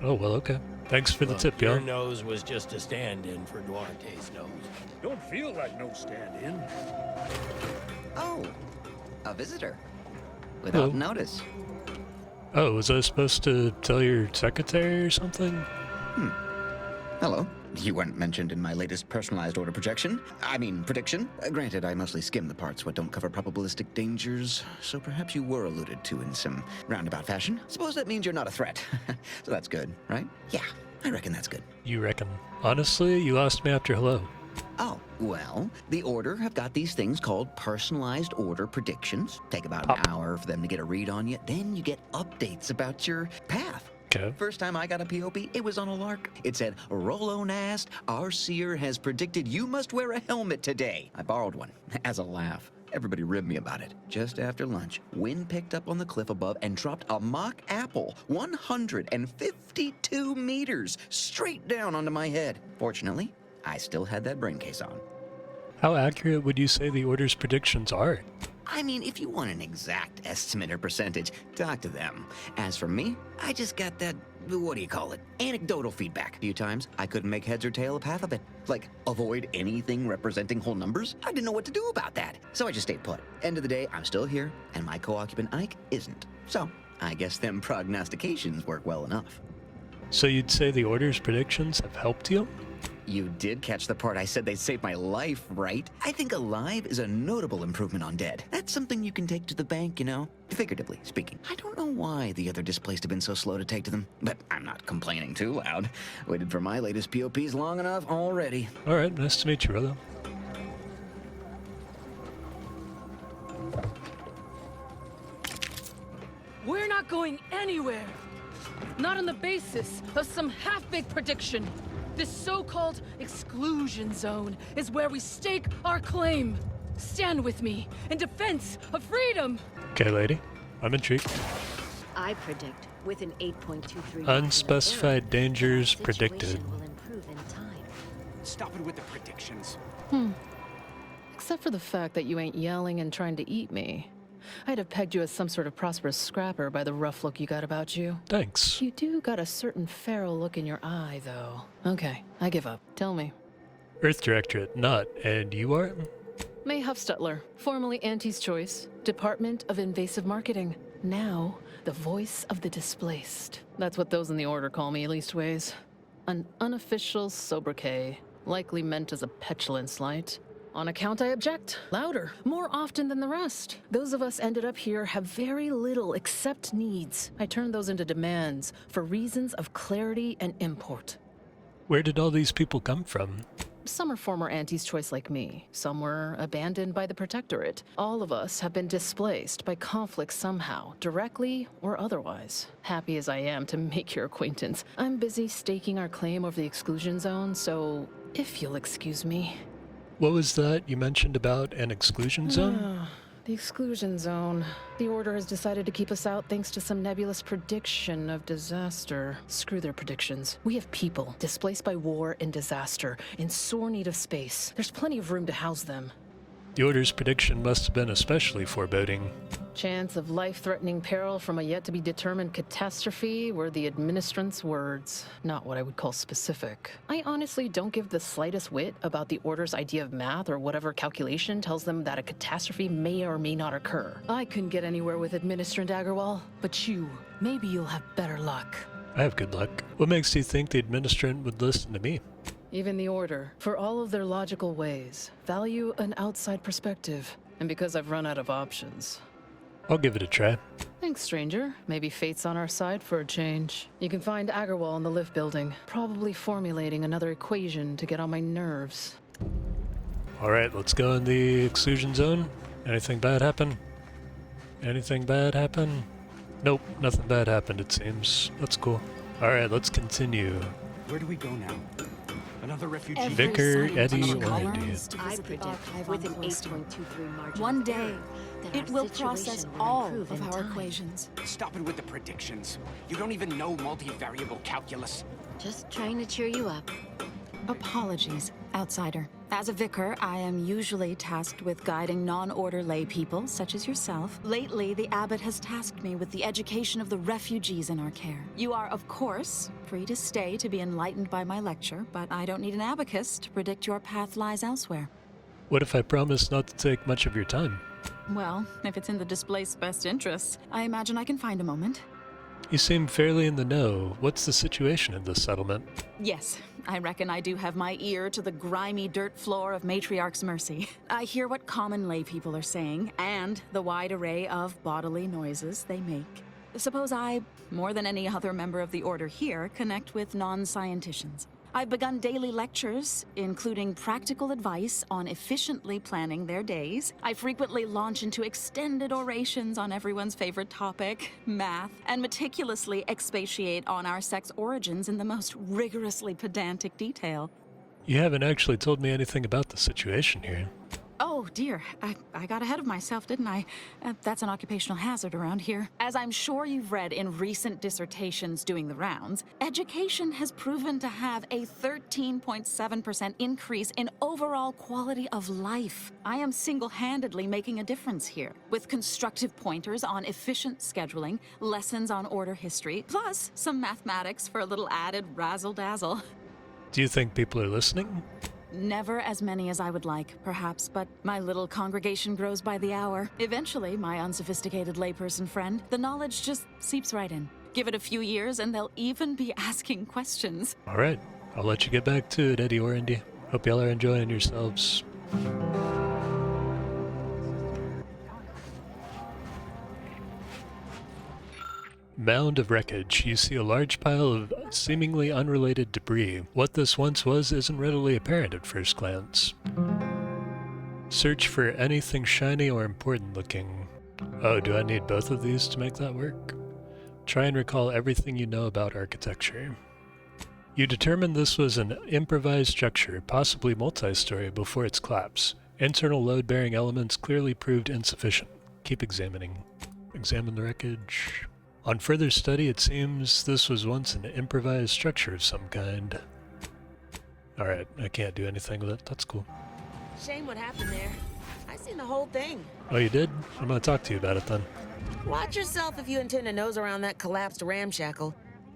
Oh, well, okay. Thanks for the tip, Your y'all. nose was just a stand-in for Duarte's nose. Don't feel like no stand-in. Oh, a visitor. Without Hello. notice. Oh, was I supposed to tell your secretary or something? Hello. You weren't mentioned in my latest personalized order prediction. Granted, I mostly skim the parts what don't cover probabilistic dangers, so perhaps you were alluded to in some roundabout fashion. Suppose that means you're not a threat. So that's good, right? Yeah, I reckon that's good. You reckon? Honestly, you lost me after hello. Oh, well, the Order have got these things called personalized order predictions. Take about an hour for them to get a read on you. Then you get updates about your path. Okay. First time I got a POP, it was on a lark. It said, Rolo Nast, our seer has predicted you must wear a helmet today. I borrowed one as a laugh. Everybody ribbed me about it. Just after lunch, wind picked up on the cliff above and dropped a mock apple 152 meters straight down onto my head. Fortunately, I still had that brain case on. How accurate would you say the Order's predictions are? I mean, if you want an exact estimate or percentage, talk to them. As for me, I just got that, anecdotal feedback. A few times, I couldn't make heads or tail of half of it. Like, avoid anything representing whole numbers? I didn't know what to do about that. So I just stayed put. End of the day, I'm still here, and my co-occupant Ike isn't. So, I guess them prognostications work well enough. So you'd say the Order's predictions have helped you? You did catch the part I said they saved my life, right? I think alive is a notable improvement on dead. That's something you can take to the bank, you know? Figuratively speaking. I don't know why the other displaced have been so slow to take to them, but I'm not complaining too loud. Waited for my latest POPs long enough already. Alright, nice to meet you, brother. We're not going anywhere. Not on the basis of some half-baked prediction. This so-called exclusion zone is where we stake our claim. Stand with me in defense of freedom. Okay, lady. I'm intrigued. I predict with an 8.23 Unspecified dangers predicted. will improve in time. Stop it with the predictions. Except for the fact that you ain't yelling and trying to eat me. I'd have pegged you as some sort of prosperous scrapper by the rough look you got about you. Thanks. You do got a certain feral look in your eye, though. Okay, I give up. Tell me. Earth Directorate, not. And you are? May Huffstutler, formerly Auntie's Choice, Department of Invasive Marketing. Now, the voice of the displaced. That's what those in the Order call me, leastways. An unofficial sobriquet, likely meant as a petulant slight. On account, I object. Louder, more often than the rest. Those of us ended up here have very little except needs. I turn those into demands for reasons of clarity and import. Where did all these people come from? Some are former Auntie's Choice like me. Some were abandoned by the Protectorate. All of us have been displaced by conflict somehow, directly or otherwise. Happy as I am to make your acquaintance, I'm busy staking our claim over the exclusion zone, so if you'll excuse me. What was that you mentioned about an exclusion zone? The exclusion zone. The Order has decided to keep us out thanks to some nebulous prediction of disaster. Screw their predictions. We have people displaced by war and disaster, in sore need of space. There's plenty of room to house them. The Order's prediction must have been especially foreboding. Chance of life-threatening peril from a yet-to-be-determined catastrophe were the administrant's words, not what I would call specific. I honestly don't give the slightest whit about the Order's idea of math or whatever calculation tells them that a catastrophe may or may not occur. I couldn't get anywhere with Administrant Agarwal, but you, maybe you'll have better luck. I have good luck. What makes you think the administrant would listen to me? Even the Order, for all of their logical ways, value an outside perspective. And because I've run out of options. I'll give it a try. Thanks, stranger. Maybe fate's on our side for a change. You can find Agarwal in the lift building, probably formulating another equation to get on my nerves. Alright, let's go in the exclusion zone. Anything bad happen? Anything bad happen? Nope, nothing bad happened, it seems. That's cool. Alright, let's continue. Where do we go now? Another refugee? Vicar, Eddie, or Andy? I predict with an 8.23 margin. One day, that it our will situation process will all improve of in our time. equations. Stop it with the predictions. You don't even know multivariable calculus. Just trying to cheer you up. Apologies, outsider. As a vicar, I am usually tasked with guiding non-order lay people, such as yourself. Lately, the Abbot has tasked me with the education of the refugees in our care. You are, of course, free to stay to be enlightened by my lecture, but I don't need an abacus to predict your path lies elsewhere. What if I promise not to take much of your time? Well, if it's in the Displaced's best interests, I imagine I can find a moment. You seem fairly in the know. What's the situation in this settlement? Yes, I reckon I do have my ear to the grimy dirt floor of Matriarch's mercy. I hear what common lay people are saying, and the wide array of bodily noises they make. Suppose I, more than any other member of the Order here, connect with non-scienticians. I've begun daily lectures, including practical advice on efficiently planning their days. I frequently launch into extended orations on everyone's favorite topic, math, and meticulously expatiate on our sex origins in the most rigorously pedantic detail. You haven't actually told me anything about the situation here. Oh dear, I got ahead of myself, didn't I? That's an occupational hazard around here. As I'm sure you've read in recent dissertations doing the rounds, education has proven to have a 13.7% increase in overall quality of life. I am single-handedly making a difference here, with constructive pointers on efficient scheduling, lessons on order history, plus some mathematics for a little added razzle-dazzle. Do you think people are listening? Never as many as I would like, perhaps, but my little congregation grows by the hour. Eventually, my unsophisticated layperson friend, the knowledge just seeps right in. Give it a few years and they'll even be asking questions. All right, I'll let you get back to it, Eddie or Andy. Hope y'all are enjoying yourselves. Mound of wreckage. You see a large pile of seemingly unrelated debris. What this once was isn't readily apparent at first glance. Search for anything shiny or important looking. Oh, do I need both of these to make that work? Try and recall everything you know about architecture. You determined this was an improvised structure, possibly multi-story, before its collapse. Internal load-bearing elements clearly proved insufficient. Keep examining. Examine the wreckage. On further study, it seems this was once an improvised structure of some kind. Alright, I can't do anything with it. That's cool. Shame what happened there. I seen the whole thing. Oh, you did? I'm gonna talk to you about it then. Watch yourself if you intend to nose around that collapsed ramshackle.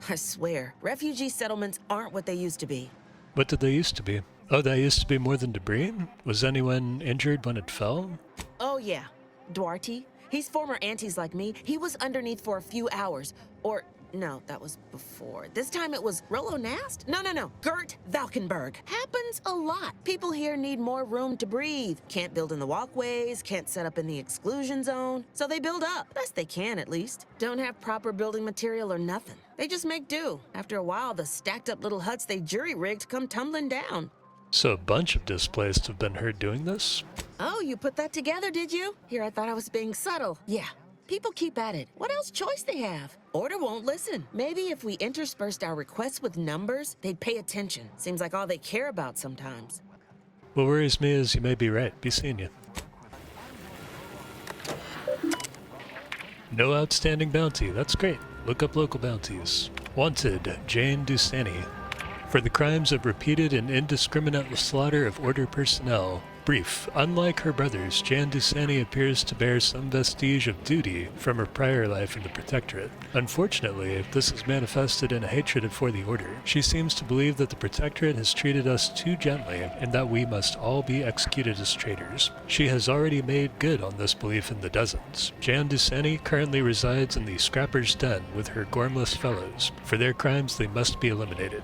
I swear, refugee settlements aren't what they used to be. What did they used to be? Oh, that used to be more than debris? Was anyone injured when it fell? Oh yeah, Duarte. He's former aunties like me. He was underneath for a few hours. Or, no, that was before. This time it was Rollo Nast? No. Gert Valkenberg. Happens a lot. People here need more room to breathe. Can't build in the walkways, can't set up in the exclusion zone. So they build up. Best they can, at least. Don't have proper building material or nothing. They just make do. After a while, the stacked up little huts they jury-rigged come tumbling down. So a bunch of displaced have been heard doing this? Oh, you put that together, did you? Here, I thought I was being subtle. Yeah. People keep at it. What else choice they have? Order won't listen. Maybe if we interspersed our requests with numbers, they'd pay attention. Seems like all they care about sometimes. What worries me is you may be right. Be seeing you. No outstanding bounty. That's great. Look up local bounties. Wanted, Jane Dunsany. For the crimes of repeated and indiscriminate slaughter of Order personnel. Brief. Unlike her brothers, Jan Dunsany appears to bear some vestige of duty from her prior life in the Protectorate. Unfortunately, this is manifested in a hatred for the Order. She seems to believe that the Protectorate has treated us too gently and that we must all be executed as traitors. She has already made good on this belief in the dozens. Jan Dunsany currently resides in the Scrapper's Den with her gormless fellows. For their crimes, they must be eliminated.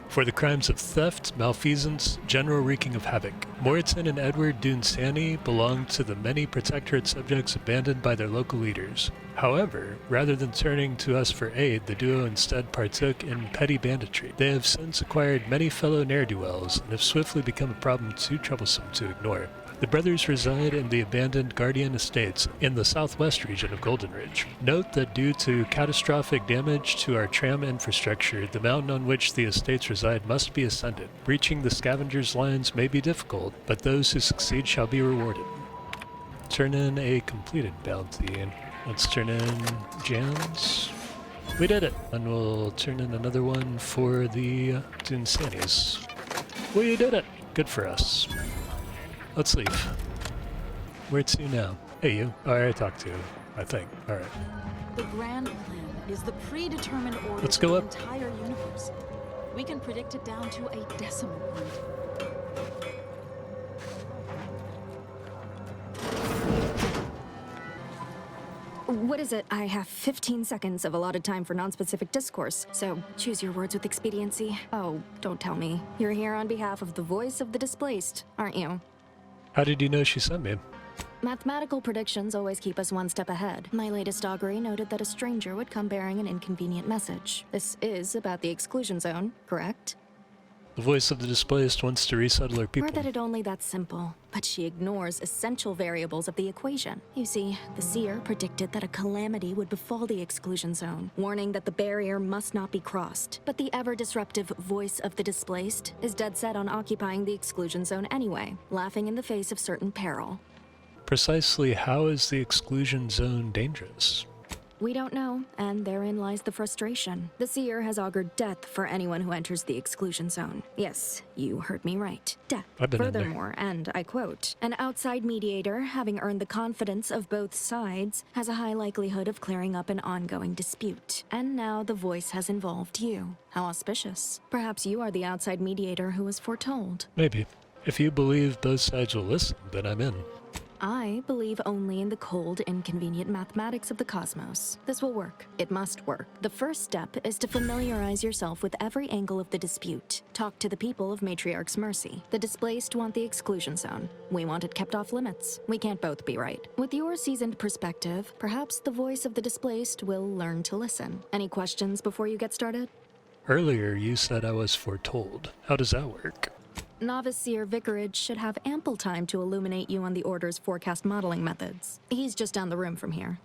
For the crimes of theft, malfeasance, general wreaking of havoc. Moritzen and Edward Dunsany belonged to the many Protectorate subjects abandoned by their local leaders. However, rather than turning to us for aid, the duo instead partook in petty banditry. They have since acquired many fellow ne'er-do-wells and have swiftly become a problem too troublesome to ignore. The brothers reside in the abandoned Guardian Estates in the southwest region of Golden Ridge. Note that due to catastrophic damage to our tram infrastructure, the mountain on which the estates reside must be ascended. Breaching the scavengers' lines may be difficult, but those who succeed shall be rewarded. Turn in a completed bounty. Let's turn in Jans. We did it! And we'll turn in another one for the Dunsanys. We did it! Good for us. Let's leave. Where to now? Hey, you. Oh, I already talked to you, I think. Alright. The grand plan is the predetermined order Let's of go the up. entire universe. We can predict it down to a decimal point. What is it? I have 15 seconds of allotted time for non-specific discourse, so choose your words with expediency. Oh, don't tell me. You're here on behalf of the voice of the displaced, aren't you? How did you know she sent me? Mathematical predictions always keep us one step ahead. My latest augury noted that a stranger would come bearing an inconvenient message. This is about the exclusion zone, correct? The voice of the displaced wants to resettle her people. Or that it only that simple. But she ignores essential variables of the equation. You see, the seer predicted that a calamity would befall the exclusion zone, warning that the barrier must not be crossed. But the ever-disruptive voice of the displaced is dead set on occupying the exclusion zone anyway, laughing in the face of certain peril. Precisely how is the exclusion zone dangerous? We don't know, and therein lies the frustration. The seer has augured death for anyone who enters the exclusion zone. Yes, you heard me right. Death. I've been in there. Furthermore, and I quote, an outside mediator, having earned the confidence of both sides, has a high likelihood of clearing up an ongoing dispute. And now the voice has involved you. How auspicious. Perhaps you are the outside mediator who was foretold. Maybe. If you believe both sides will listen, then I'm in. I believe only in the cold, inconvenient mathematics of the cosmos. This will work. It must work. The first step is to familiarize yourself with every angle of the dispute. Talk to the people of Matriarch's Mercy. The displaced want the exclusion zone. We want it kept off limits. We can't both be right. With your seasoned perspective, perhaps the voice of the displaced will learn to listen. Any questions before you get started? Earlier, you said I was foretold. How does that work? Novice Seer Vicarage should have ample time to illuminate you on the Order's forecast modeling methods. He's just down the room from here.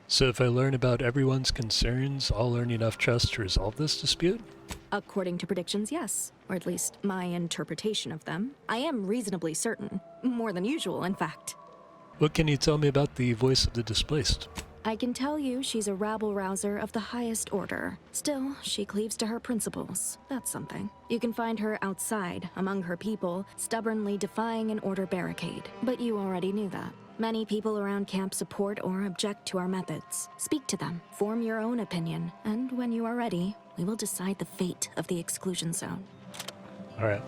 So if I learn about everyone's concerns, I'll earn enough trust to resolve this dispute? According to predictions, yes. Or at least my interpretation of them. I am reasonably certain. More than usual, in fact. What can you tell me about the voice of the displaced? I can tell you she's a rabble-rouser of the highest order. Still, she cleaves to her principles. That's something. You can find her outside, among her people, stubbornly defying an order barricade. But you already knew that. Many people around camp support or object to our methods. Speak to them, form your own opinion, and when you are ready, we will decide the fate of the exclusion zone. All right.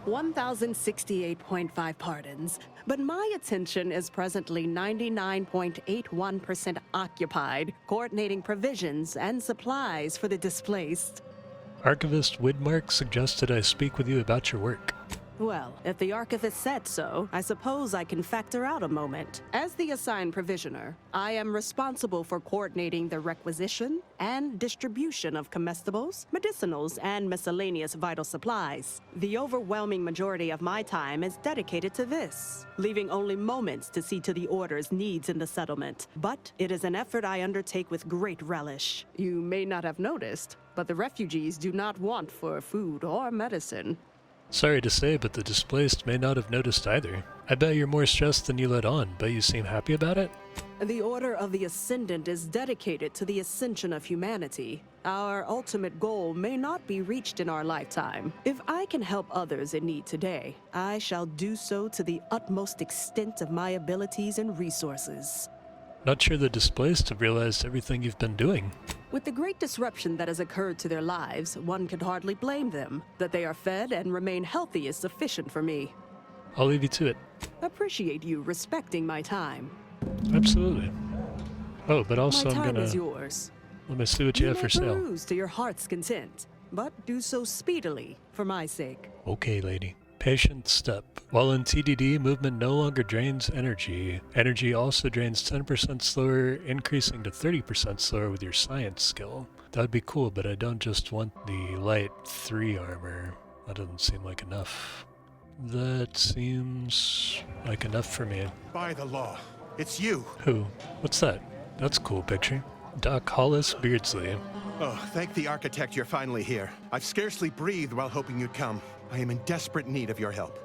1,068.5 pardons, but my attention is presently 99.81% occupied, coordinating provisions and supplies for the displaced. Archivist Widmark suggested I speak with you about your work. Well, if the Archivist said so, I suppose I can factor out a moment. As the assigned provisioner, I am responsible for coordinating the requisition and distribution of comestibles, medicinals, and miscellaneous vital supplies. The overwhelming majority of my time is dedicated to this, leaving only moments to see to the Order's needs in the settlement. But it is an effort I undertake with great relish. You may not have noticed, but the refugees do not want for food or medicine. Sorry to say, but the displaced may not have noticed either. I bet you're more stressed than you let on, but you seem happy about it? The Order of the Ascendant is dedicated to the ascension of humanity. Our ultimate goal may not be reached in our lifetime. If I can help others in need today, I shall do so to the utmost extent of my abilities and resources. Not sure the displaced have realized everything you've been doing. With the great disruption that has occurred to their lives, one can hardly blame them. That they are fed and remain healthy is sufficient for me. I'll leave you to it. Appreciate you respecting my time. Absolutely. Oh, but also my time I'm gonna... is yours. Let me see what you have for sale. Peruse to your heart's content, but do so speedily, for my sake. Okay, lady. Patient step. While in TDD, movement no longer drains energy. Energy also drains 10% slower, increasing to 30% slower with your science skill. That'd be cool, but I don't just want the light 3 armor. That doesn't seem like enough. That seems like enough for me. By the law, it's you. Who? What's that? That's a cool picture. Doc Hollis Beardsley. Oh, thank the architect you're finally here. I've scarcely breathed while hoping you'd come. I am in desperate need of your help.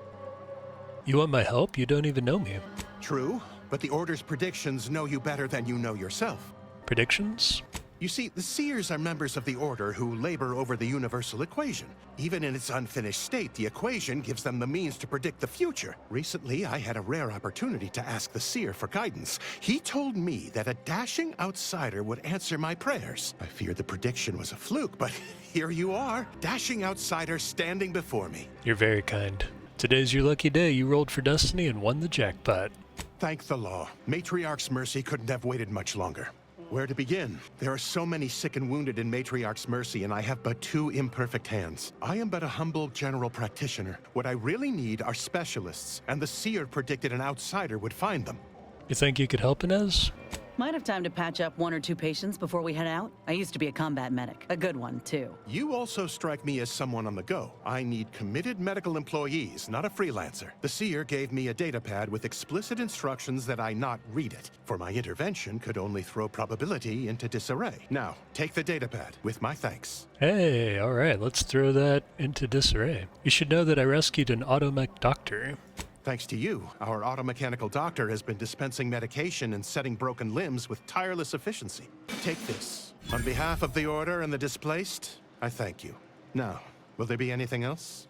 You want my help? You don't even know me. True, but the Order's predictions know you better than you know yourself. Predictions? You see, the Seers are members of the Order who labor over the universal equation. Even in its unfinished state, the equation gives them the means to predict the future. Recently, I had a rare opportunity to ask the Seer for guidance. He told me that a dashing outsider would answer my prayers. I feared the prediction was a fluke, but here you are, dashing outsider standing before me. You're very kind. Today's your lucky day. You rolled for Destiny and won the jackpot. Thank the law. Matriarch's mercy couldn't have waited much longer. Where to begin? There are so many sick and wounded in Matriarch's mercy, and I have but 2 imperfect hands. I am but a humble general practitioner. What I really need are specialists, and the Seer predicted an outsider would find them. You think you could help Inez? Might have time to patch up 1 or 2 patients before we head out. I used to be a combat medic. A good one, too. You also strike me as someone on the go. I need committed medical employees, not a freelancer. The Seer gave me a datapad with explicit instructions that I not read it, for my intervention could only throw probability into disarray. Now, take the datapad, with my thanks. Hey, alright, let's throw that into disarray. You should know that I rescued an automech doctor. Thanks to you, our automechanical doctor has been dispensing medication and setting broken limbs with tireless efficiency. Take this. On behalf of the Order and the Displaced, I thank you. Now, will there be anything else?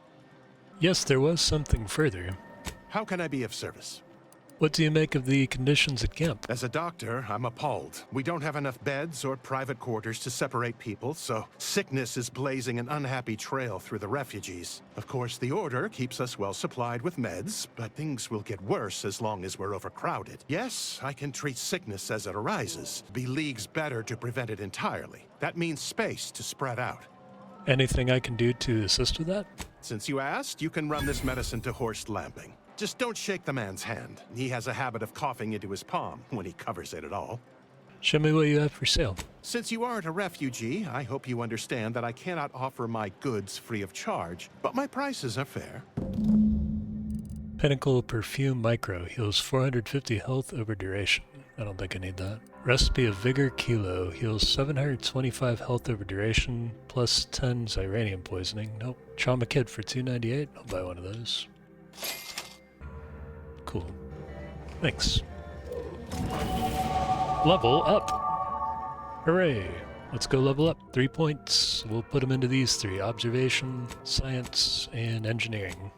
Yes, there was something further. How can I be of service? What do you make of the conditions at camp? As a doctor, I'm appalled. We don't have enough beds or private quarters to separate people, so sickness is blazing an unhappy trail through the refugees. Of course, the Order keeps us well supplied with meds, but things will get worse as long as we're overcrowded. Yes, I can treat sickness as it arises. Be leagues better to prevent it entirely. That means space to spread out. Anything I can do to assist with that? Since you asked, you can run this medicine to Horst Lamping. Just don't shake the man's hand. He has a habit of coughing into his palm when he covers it at all. Show me what you have for sale. Since you aren't a refugee, I hope you understand that I cannot offer my goods free of charge, but my prices are fair. Pinnacle Perfume Micro heals 450 health over duration. I don't think I need that. Recipe of Vigor Kilo heals 725 health over duration, plus 10 Xyranium poisoning. Nope. Trauma Kit for $2.98. I'll buy one of those. Cool. Thanks. Level up! Hooray! Let's go level up. 3 points. We'll put them into these 3. Observation, Science, and Engineering.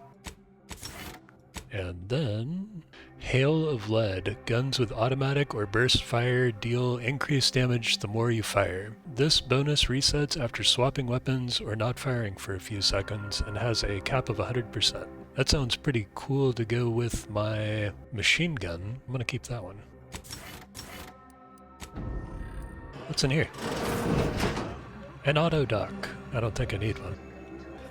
And then... Hail of Lead. Guns with automatic or burst fire deal increased damage the more you fire. This bonus resets after swapping weapons or not firing for a few seconds and has a cap of 100%. That sounds pretty cool to go with my machine gun. I'm gonna keep that one. What's in here? An auto dock. I don't think I need one.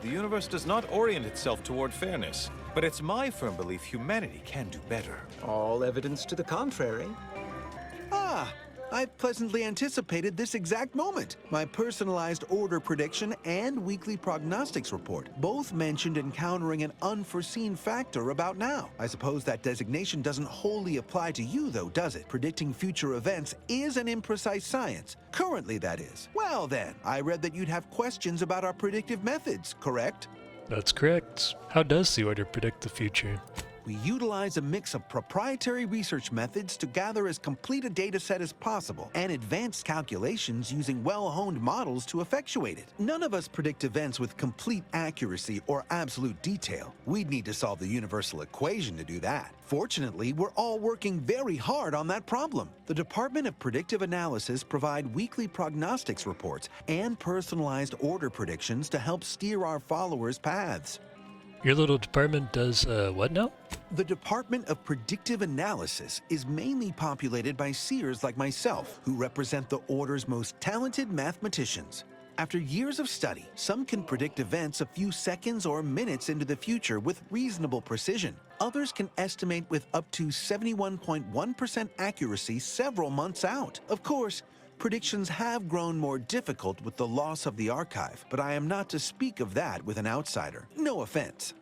The universe does not orient itself toward fairness, but it's my firm belief humanity can do better. All evidence to the contrary. Ah, I pleasantly anticipated this exact moment. My personalized order prediction and weekly prognostics report both mentioned encountering an unforeseen factor about now. I suppose that designation doesn't wholly apply to you, though, does it? Predicting future events is an imprecise science. Currently, that is. Well then, I read that you'd have questions about our predictive methods, correct? That's correct. How does the Order predict the future? We utilize a mix of proprietary research methods to gather as complete a data set as possible, and advanced calculations using well-honed models to effectuate it. None of us predict events with complete accuracy or absolute detail. We'd need to solve the universal equation to do that. Fortunately, we're all working very hard on that problem. The Department of Predictive Analysis provide weekly prognostics reports and personalized order predictions to help steer our followers' paths. Your little department does, what now? The Department of Predictive Analysis is mainly populated by seers like myself, who represent the Order's most talented mathematicians. After years of study, some can predict events a few seconds or minutes into the future with reasonable precision. Others can estimate with up to 71.1% accuracy several months out. Of course, predictions have grown more difficult with the loss of the archive, but I am not to speak of that with an outsider. No offense.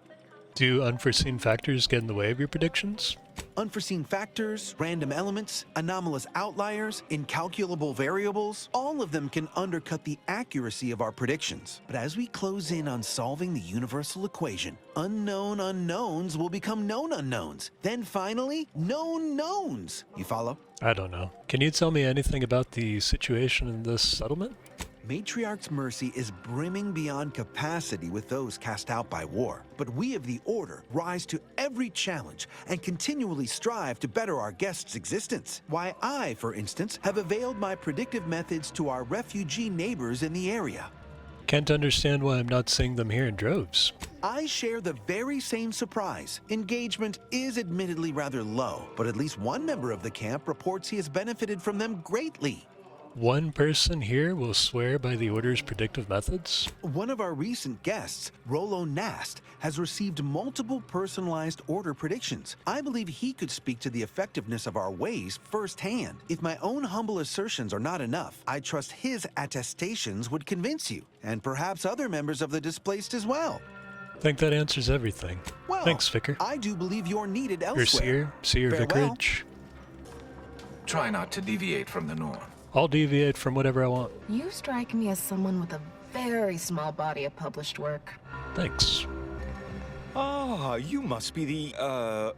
Do unforeseen factors get in the way of your predictions? Unforeseen factors, random elements, anomalous outliers, incalculable variables, all of them can undercut the accuracy of our predictions. But as we close in on solving the universal equation, unknown unknowns will become known unknowns. Then finally, known knowns. You follow? I don't know. Can you tell me anything about the situation in this settlement? Matriarch's mercy is brimming beyond capacity with those cast out by war. But we of the Order rise to every challenge and continually strive to better our guests' existence. Why I, for instance, have availed my predictive methods to our refugee neighbors in the area. Can't understand why I'm not seeing them here in droves. I share the very same surprise. Engagement is admittedly rather low, but at least one member of the camp reports he has benefited from them greatly. One person here will swear by the Order's predictive methods? One of our recent guests, Rollo Nast, has received multiple personalized Order predictions. I believe he could speak to the effectiveness of our ways firsthand. If my own humble assertions are not enough, I trust his attestations would convince you, and perhaps other members of the Displaced as well. Think that answers everything. Well, thanks, Vicar. I do believe you're needed elsewhere. Your seer Farewell. vicarage. Try not to deviate from the norm. I'll deviate from whatever I want. You strike me as someone with a very small body of published work. Thanks. Ah, you must be the,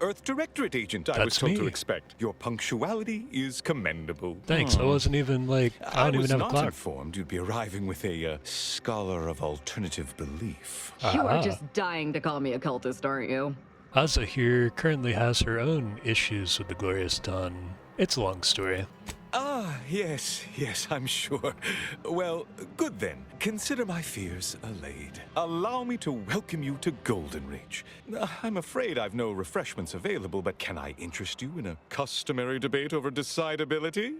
Earth Directorate agent I was told to expect. Your punctuality is commendable. Thanks, I wasn't even, I don't even have a I was clock. not informed you'd be arriving with a, scholar of alternative belief. You are just dying to call me a cultist, aren't you? Asa here currently has her own issues with the Glorious Dawn. It's a long story. Ah, yes, I'm sure. Well, good then. Consider my fears allayed. Allow me to welcome you to Golden Ridge. I'm afraid I've no refreshments available, but can I interest you in a customary debate over decidability?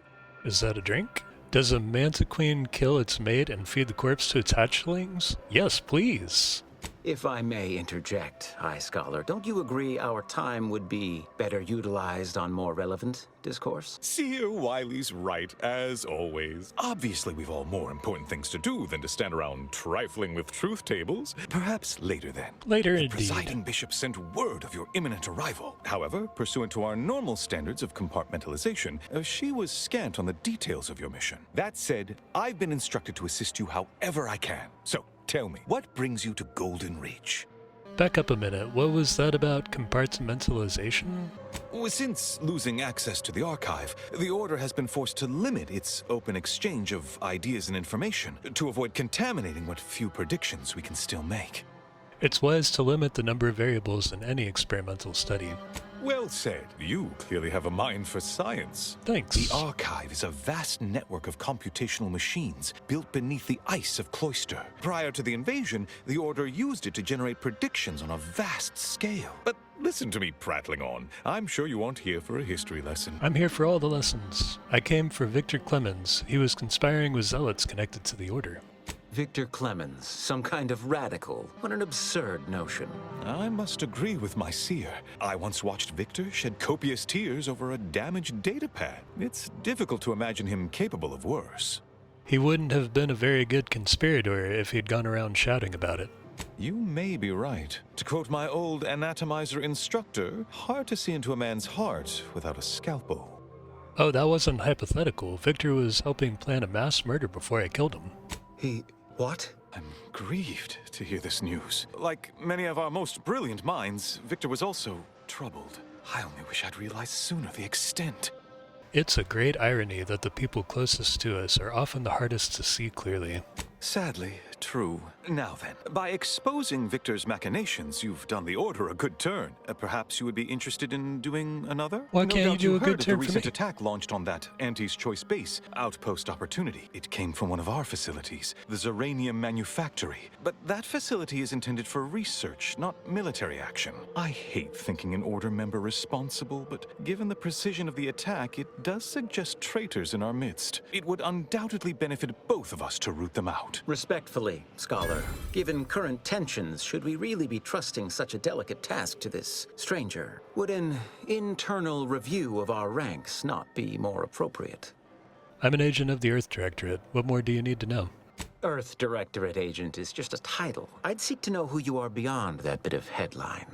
Is that a drink? Does a mantiqueen kill its mate and feed the corpse to its hatchlings? Yes, please. If I may interject, High Scholar, don't you agree our time would be better utilized on more relevant discourse? Seer Wiley's right, as always. Obviously, we've all more important things to do than to stand around trifling with truth tables. Perhaps later then. Later, the indeed. presiding bishop sent word of your imminent arrival. However, pursuant to our normal standards of compartmentalization, she was scant on the details of your mission. That said, I've been instructed to assist you however I can. So, tell me, what brings you to Golden Ridge? Back up a minute. What was that about compartmentalization? Since losing access to the archive, the Order has been forced to limit its open exchange of ideas and information to avoid contaminating what few predictions we can still make. It's wise to limit the number of variables in any experimental study. Well said. You clearly have a mind for science. Thanks. The Archive is a vast network of computational machines built beneath the ice of Cloister. Prior to the invasion, the Order used it to generate predictions on a vast scale. But listen to me prattling on. I'm sure you aren't here for a history lesson. I'm here for all the lessons. I came for Victor Clemens. He was conspiring with zealots connected to the Order. Victor Clemens, some kind of radical. What an absurd notion. I must agree with my seer. I once watched Victor shed copious tears over a damaged datapad. It's difficult to imagine him capable of worse. He wouldn't have been a very good conspirator if he'd gone around shouting about it. You may be right. To quote my old anatomizer instructor, hard to see into a man's heart without a scalpel. Oh, that wasn't hypothetical. Victor was helping plan a mass murder before I killed him. What? I'm grieved to hear this news. Like many of our most brilliant minds, Victor was also troubled. I only wish I'd realized sooner the extent. It's a great irony that the people closest to us are often the hardest to see clearly. Sadly, true. Now then, by exposing Victor's machinations, you've done the Order a good turn. Perhaps you would be interested in doing another? Why No can't you doubt do a heard good of the turn for recent me? attack launched on that Anti's Choice base, Outpost Opportunity. It came from one of our facilities, the Zeranium Manufactory. But that facility is intended for research, not military action. I hate thinking an Order member responsible, but given the precision of the attack, it does suggest traitors in our midst. It would undoubtedly benefit both of us to root them out. Respectfully, Scholar, given current tensions, should we really be trusting such a delicate task to this stranger? Would an internal review of our ranks not be more appropriate? I'm an agent of the Earth Directorate. What more do you need to know? Earth Directorate agent is just a title. I'd seek to know who you are beyond that bit of headline.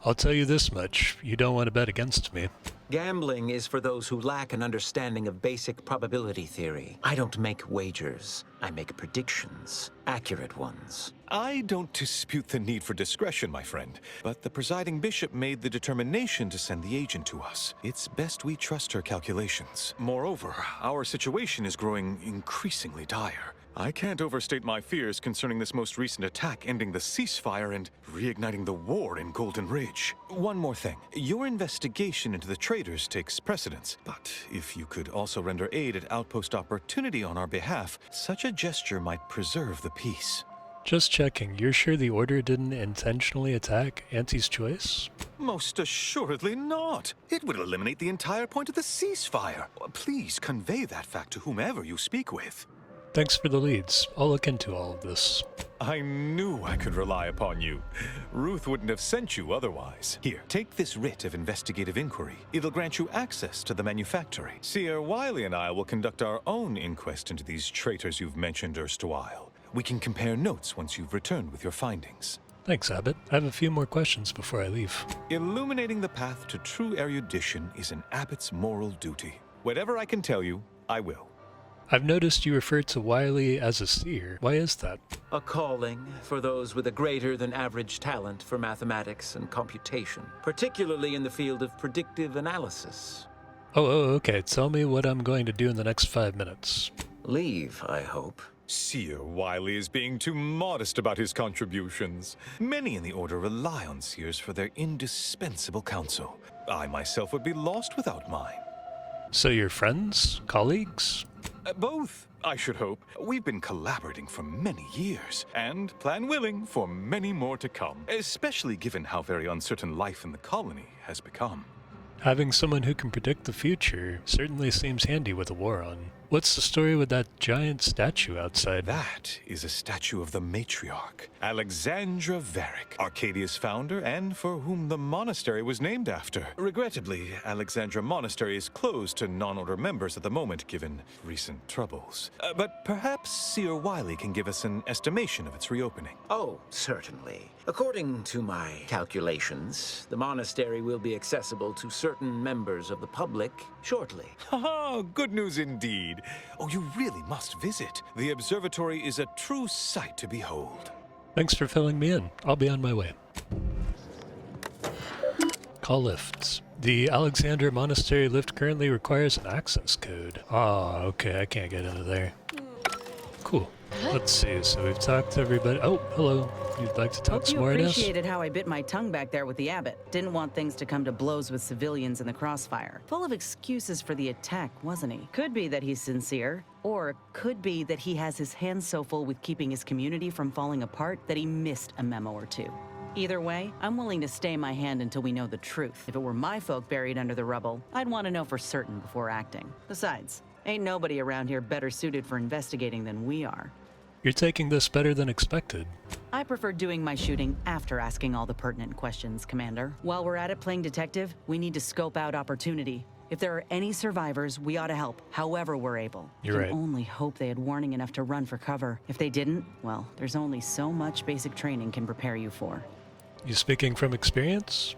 I'll tell you this much, you don't want to bet against me. Gambling is for those who lack an understanding of basic probability theory. I don't make wagers. I make predictions. Accurate ones. I don't dispute the need for discretion, my friend, but the presiding bishop made the determination to send the agent to us. It's best we trust her calculations. Moreover, our situation is growing increasingly dire. I can't overstate my fears concerning this most recent attack ending the ceasefire and reigniting the war in Golden Ridge. One more thing. Your investigation into the traitors takes precedence, but if you could also render aid at Outpost Opportunity on our behalf, such a gesture might preserve the peace. Just checking, you're sure the Order didn't intentionally attack Auntie's Choice? Most assuredly not. It would eliminate the entire point of the ceasefire. Please convey that fact to whomever you speak with. Thanks for the leads. I'll look into all of this. I knew I could rely upon you. Ruth wouldn't have sent you otherwise. Here, take this writ of investigative inquiry. It'll grant you access to the manufactory. Seer Wiley and I will conduct our own inquest into these traitors you've mentioned erstwhile. We can compare notes once you've returned with your findings. Thanks, Abbot. I have a few more questions before I leave. Illuminating the path to true erudition is an Abbot's moral duty. Whatever I can tell you, I will. I've noticed you refer to Wiley as a seer. Why is that? A calling for those with a greater than average talent for mathematics and computation, particularly in the field of predictive analysis. Oh, okay. Tell me what I'm going to do in the next 5 minutes. Leave, I hope. Seer Wiley is being too modest about his contributions. Many in the Order rely on seers for their indispensable counsel. I myself would be lost without mine. So you're friends? Colleagues? Both, I should hope. We've been collaborating for many years, and, plan willing, for many more to come, especially given how very uncertain life in the colony has become. Having someone who can predict the future certainly seems handy with a war on. What's the story with that giant statue outside? That is a statue of the Matriarch, Alexandra Varick, Arcadia's founder and for whom the monastery was named after. Regrettably, Alexandra Monastery is closed to non-order members at the moment, given recent troubles. But perhaps Seer Wiley can give us an estimation of its reopening. Oh, certainly. According to my calculations, the monastery will be accessible to certain members of the public shortly. Haha, good news indeed. Oh, you really must visit. The observatory is a true sight to behold. Thanks for filling me in. I'll be on my way. Call lifts. The Alexandra Monastery lift currently requires an access code. Ah, okay, I can't get into there. Cool. Let's see, so we've talked to everybody. Oh, hello. You'd like to talk some more, Inez? Appreciated how I bit my tongue back there with the Abbot. Didn't want things to come to blows with civilians in the crossfire. Full of excuses for the attack, wasn't he? Could be that he's sincere, or could be that he has his hands so full with keeping his community from falling apart that he missed a memo or two. Either way, I'm willing to stay my hand until we know the truth. If it were my folk buried under the rubble, I'd want to know for certain before acting. Besides, ain't nobody around here better suited for investigating than we are. You're taking this better than expected. I prefer doing my shooting after asking all the pertinent questions, Commander. While we're at it playing detective, we need to scope out opportunity. If there are any survivors, we ought to help, however we're able. You're right. I only hope they had warning enough to run for cover. If they didn't, well, there's only so much basic training can prepare you for. You speaking from experience?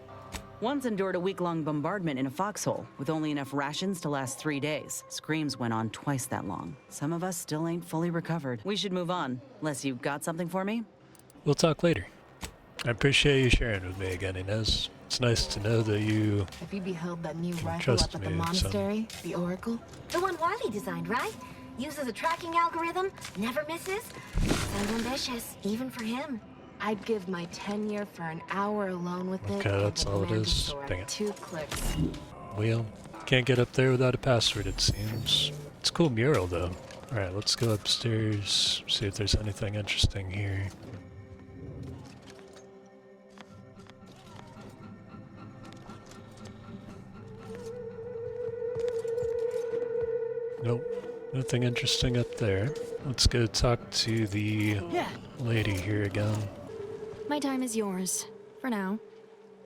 Once endured a week-long bombardment in a foxhole, with only enough rations to last 3 days. Screams went on twice that long. Some of us still ain't fully recovered. We should move on, unless you got something for me? We'll talk later. I appreciate you sharing with me again, Inez. It's nice to know that you Have you beheld that new can rifle trust up at me the with some- monastery? The Oracle? The one Wiley designed, right? Uses a tracking algorithm, never misses. Sounds ambitious, even for him. I'd give my tenure for an hour alone with it. Okay, that's and all it Miranda's is. sword. Dang it. 2 clicks. Well, can't get up there without a password, it seems. It's a cool mural, though. Alright, let's go upstairs, see if there's anything interesting here. Nope, nothing interesting up there. Let's go talk to the lady here again. My time is yours. For now.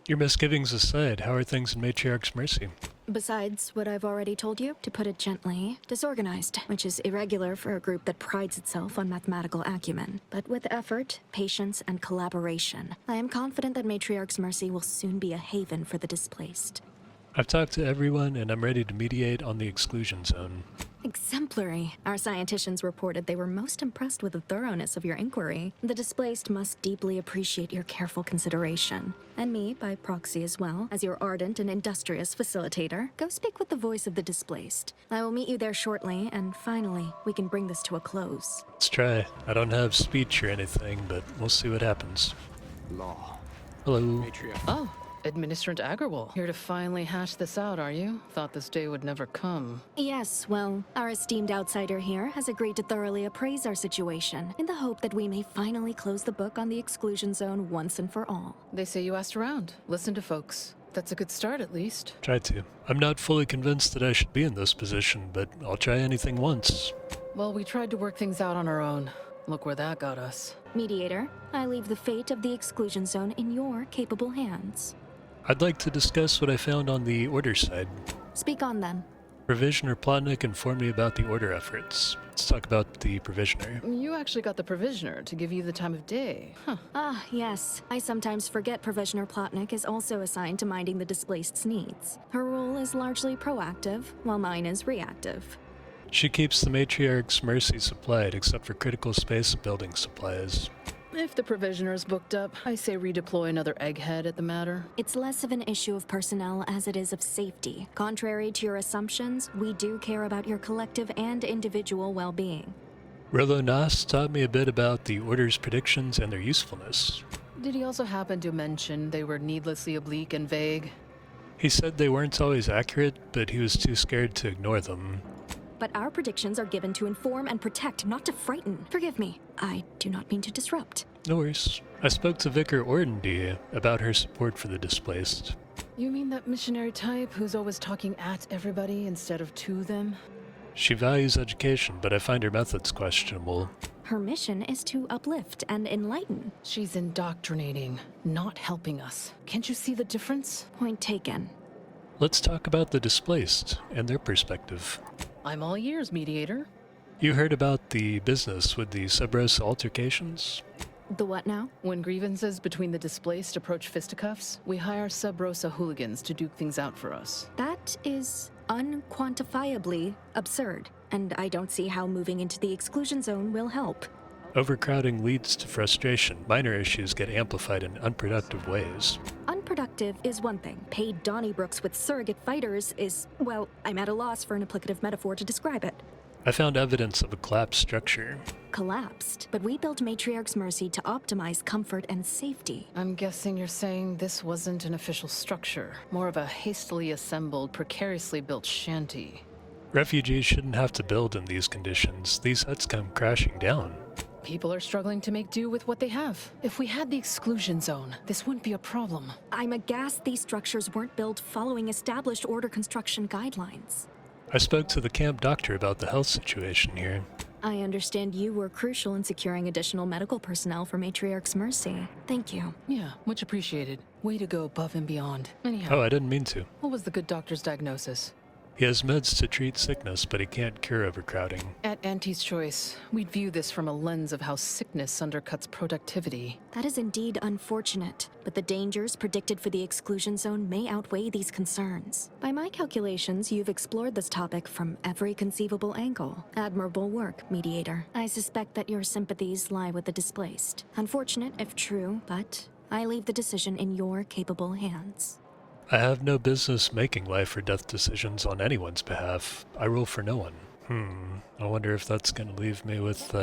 Your misgivings aside, how are things in Matriarch's Mercy? Besides what I've already told you, to put it gently, disorganized, which is irregular for a group that prides itself on mathematical acumen. But with effort, patience, and collaboration, I am confident that Matriarch's Mercy will soon be a haven for the displaced. I've talked to everyone, and I'm ready to mediate on the exclusion zone. Exemplary. Our scienticians reported they were most impressed with the thoroughness of your inquiry. The displaced must deeply appreciate your careful consideration. And me, by proxy as well, as your ardent and industrious facilitator. Go speak with the voice of the displaced. I will meet you there shortly, and finally, we can bring this to a close. Let's try. I don't have speech or anything, but we'll see what happens. Law. Hello. Matriarch. Oh, Administrant Agarwal. Here to finally hash this out, are you? Thought this day would never come. Yes, well, our esteemed outsider here has agreed to thoroughly appraise our situation, in the hope that we may finally close the book on the exclusion zone once and for all. They say you asked around. Listen to folks. That's a good start, at least. Try to. I'm not fully convinced that I should be in this position, but I'll try anything once. Well, we tried to work things out on our own. Look where that got us. Mediator, I leave the fate of the exclusion zone in your capable hands. I'd like to discuss what I found on the order side. Speak on then. Provisioner Plotnik informed me about the order efforts. Let's talk about the Provisioner. You actually got the Provisioner to give you the time of day. Huh. Ah, yes. I sometimes forget Provisioner Plotnik is also assigned to minding the displaced's needs. Her role is largely proactive, while mine is reactive. She keeps the Matriarch's Mercy supplied, except for critical space building supplies. If the Provisioner is booked up, I say redeploy another egghead at the matter. It's less of an issue of personnel as it is of safety. Contrary to your assumptions, we do care about your collective and individual well-being. Rolo Nas taught me a bit about the Order's predictions and their usefulness. Did he also happen to mention they were needlessly oblique and vague? He said they weren't always accurate, but he was too scared to ignore them. But our predictions are given to inform and protect, not to frighten. Forgive me, I do not mean to disrupt. No worries. I spoke to Vicar Ordendy about her support for the displaced. You mean that missionary type who's always talking at everybody instead of to them? She values education, but I find her methods questionable. Her mission is to uplift and enlighten. She's indoctrinating, not helping us. Can't you see the difference? Point taken. Let's talk about the displaced and their perspective. I'm all ears, mediator. You heard about the business with the Subrosa altercations? The what now? When grievances between the displaced approach fisticuffs, we hire Sub-Rosa hooligans to duke things out for us. That is unquantifiably absurd, and I don't see how moving into the exclusion zone will help. Overcrowding leads to frustration. Minor issues get amplified in unproductive ways. Unproductive is one thing. Paid Donnybrooks with surrogate fighters is, well, I'm at a loss for an applicative metaphor to describe it. I found evidence of a collapsed structure. Collapsed, but we built Matriarch's Mercy to optimize comfort and safety. I'm guessing you're saying this wasn't an official structure, more of a hastily assembled, precariously built shanty. Refugees shouldn't have to build in these conditions. These huts come crashing down. People are struggling to make do with what they have. If we had the exclusion zone, this wouldn't be a problem. I'm aghast these structures weren't built following established order construction guidelines. I spoke to the camp doctor about the health situation here. I understand you were crucial in securing additional medical personnel for Matriarch's Mercy. Thank you. Yeah, much appreciated. Way to go above and beyond. Anyhow. Oh, I didn't mean to. What was the good doctor's diagnosis? He has meds to treat sickness, but he can't cure overcrowding. At Auntie's choice, we'd view this from a lens of how sickness undercuts productivity. That is indeed unfortunate, but the dangers predicted for the exclusion zone may outweigh these concerns. By my calculations, you've explored this topic from every conceivable angle. Admirable work, Mediator. I suspect that your sympathies lie with the displaced. Unfortunate if true, but I leave the decision in your capable hands. I have no business making life or death decisions on anyone's behalf. I rule for no one. I wonder if that's gonna leave me with,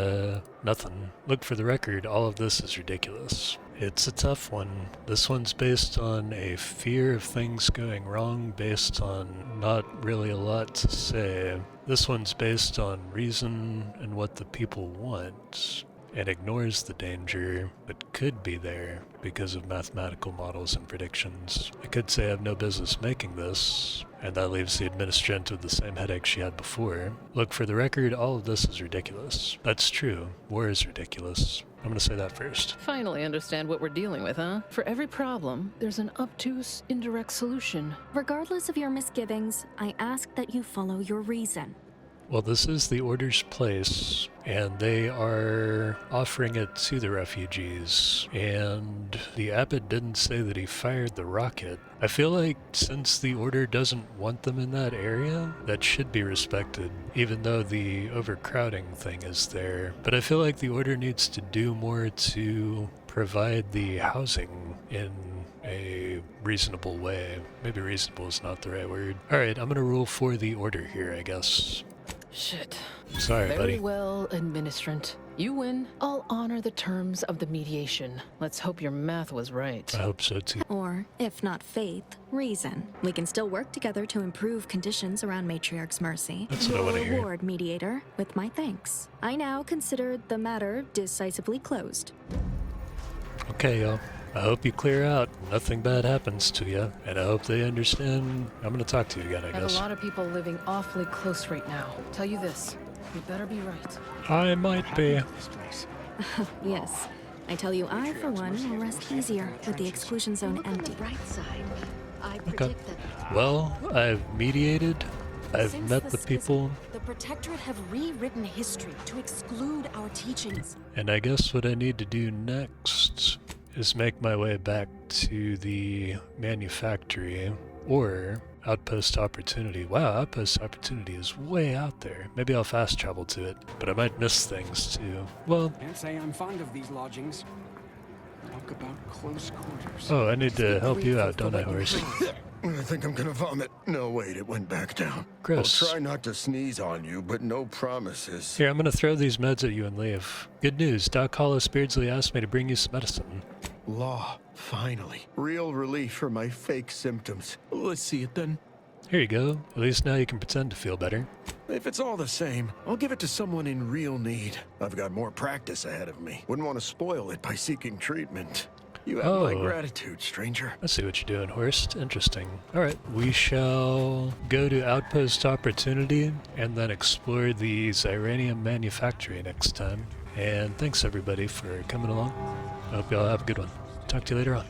nothing. Look, for the record, all of this is ridiculous. It's a tough one. This one's based on a fear of things going wrong, based on not really a lot to say. This one's based on reason and what the people want. and ignores the danger, but could be there because of mathematical models and predictions. I could say I have no business making this, and that leaves the administrant with the same headache she had before. Look, for the record, all of this is ridiculous. That's true. War is ridiculous. I'm gonna say that first. Finally understand what we're dealing with, huh? For every problem, there's an obtuse, indirect solution. Regardless of your misgivings, I ask that you follow your reason. Well, this is the Order's place, and they are offering it to the refugees, and the Abbot didn't say that he fired the rocket. I feel like since the Order doesn't want them in that area, that should be respected, even though the overcrowding thing is there. But I feel like the Order needs to do more to provide the housing in a reasonable way. Maybe reasonable is not the right word. Alright, I'm gonna rule for the Order here, I guess. Shit. Sorry, Very buddy. well, administrant. You win. I'll honor the terms of the mediation. Let's hope your math was right. I hope so too. Or, if not faith, reason. We can still work together to improve conditions around Matriarch's mercy. That's what I want to Your hear. reward, mediator, with my thanks. I now consider the matter decisively closed. Okay, y'all. I hope you clear out, nothing bad happens to you, and I hope they understand. I'm gonna talk to you again, I I have guess. a lot of people living awfully close right now. Tell you this, you better be right. I might be. Yes. I tell you, I, for one, will rest easier with the exclusion zone empty. Right side. I Okay. predict that. Well, I've mediated. I've Since met the people, The Protectorate have rewritten history to exclude our teachings. and I guess what I need to do next is make my way back to the manufactory or Outpost Opportunity. Wow, Outpost Opportunity is way out there. Maybe I'll fast travel to it, but I might miss things too. Well, Can't say I'm fond of these lodgings. Talk about close quarters. oh, I need to help you out, don't I, Horst? I think I'm gonna vomit. No, wait, it went back down. Gross. I'll try not to sneeze on you, but no promises. Here, I'm gonna throw these meds at you and leave. Good news, Doc Hollis Beardsley asked me to bring you some medicine. Law, finally. Real relief for my fake symptoms. Let's see it then. Here you go. At least now you can pretend to feel better. If it's all the same, I'll give it to someone in real need. I've got more practice ahead of me. Wouldn't want to spoil it by seeking treatment. You have my gratitude, stranger. I see what you're doing, Horst. Interesting. Alright, we shall go to Outpost Opportunity and then explore the Xyranium Manufactory next time. And thanks everybody for coming along. I hope y'all have a good one. Talk to you later on.